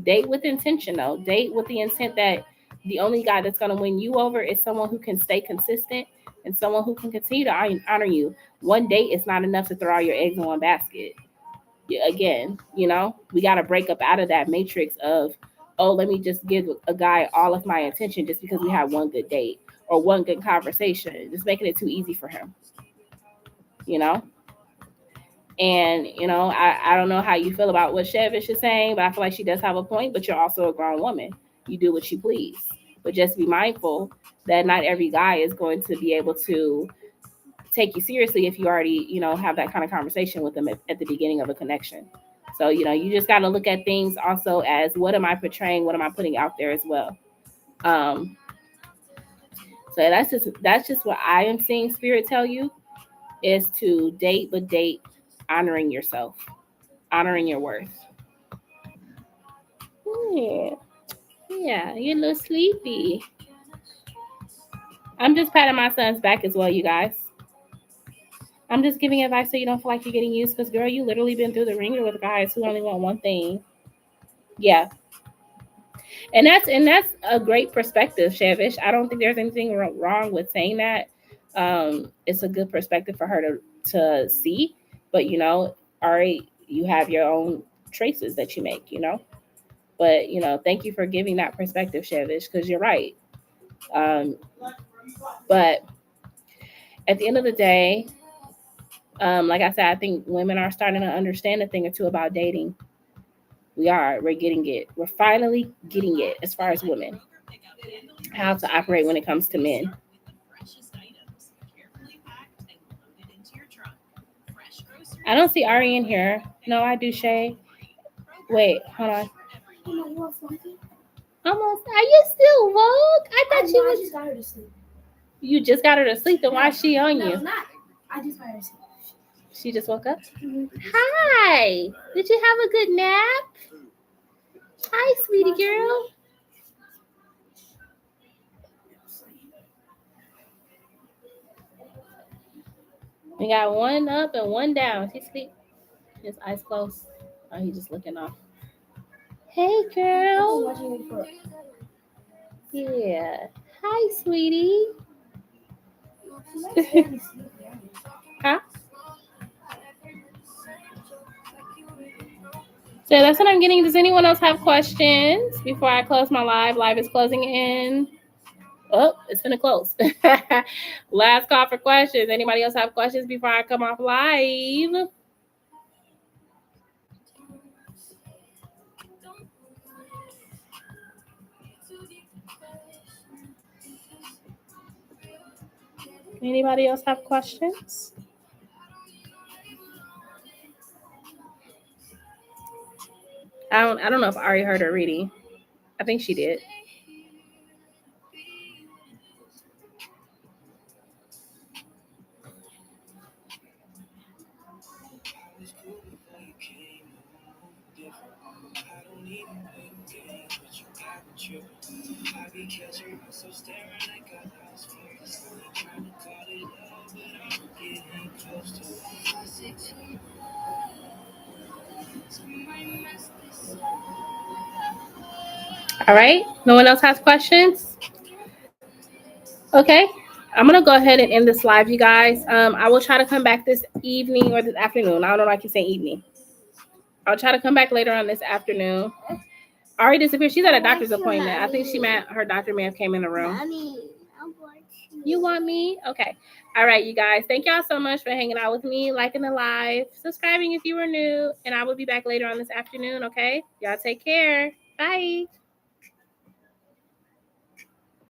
Date with intention, though. Date with the intent that the only guy that's going to win you over is someone who can stay consistent and someone who can continue to honor you. One date is not enough to throw all your eggs in one basket. Again, we got to break up out of that matrix of, oh, let me just give a guy all of my attention just because we had one good date or one good conversation. Just making it too easy for him, And, I don't know how you feel about what Chevish is saying, but I feel like she does have a point, but you're also a grown woman. You do what you please. But just be mindful that not every guy is going to be able to take you seriously if you already, have that kind of conversation with them at the beginning of a connection. So, you just got to look at things also as, what am I portraying? What am I putting out there as well? So that's just what I am seeing Spirit tell you, is to date, but date honoring yourself, honoring your worth. Yeah, you're a little sleepy. I'm just patting my son's back as well, you guys. I'm just giving advice so you don't feel like you're getting used, because, girl, you literally been through the ringer with guys who only want one thing. Yeah. And that's a great perspective, Chevish. I don't think there's anything wrong with saying that. It's a good perspective for her to see. But, Ari, you have your own traces that you make, But, thank you for giving that perspective, Chevish, because you're right. But at the end of the day, like I said, I think women are starting to understand a thing or two about dating. We're getting it. We're finally getting it as far as women, how to operate when it comes to men. I don't see Ari in here. No, I do, Shay. Wait, hold on. Almost. Are you still woke? I thought you was. just got her to sleep. You just got her to sleep. Then why is she on No, you? not. I just got her to sleep. She just woke up. Hi. Did you have a good nap? Hi, sweetie girl. We got one up and one down. She sleep. His eyes closed. Oh, he just looking off. Hey, girl. Watching it for Yeah. Hi, sweetie. Huh? So that's what I'm getting. Does anyone else have questions before I close my live? Live is closing in. Oh, it's gonna close. Last call for questions. Anybody else have questions before I come off live? Anybody else have questions? I don't know if Ari heard her reading. I think she did. All right. No one else has questions? Okay. I'm gonna go ahead and end this live, you guys. I will try to come back this evening or this afternoon. I don't know why I keep saying evening. I'll try to come back later on this afternoon. Ari disappeared. She's at a doctor's appointment. I think her doctor may have came in the room. You want me? Okay. All right, you guys. Thank y'all so much for hanging out with me, liking the live, subscribing if you were new, and I will be back later on this afternoon, okay? Y'all take care. Bye.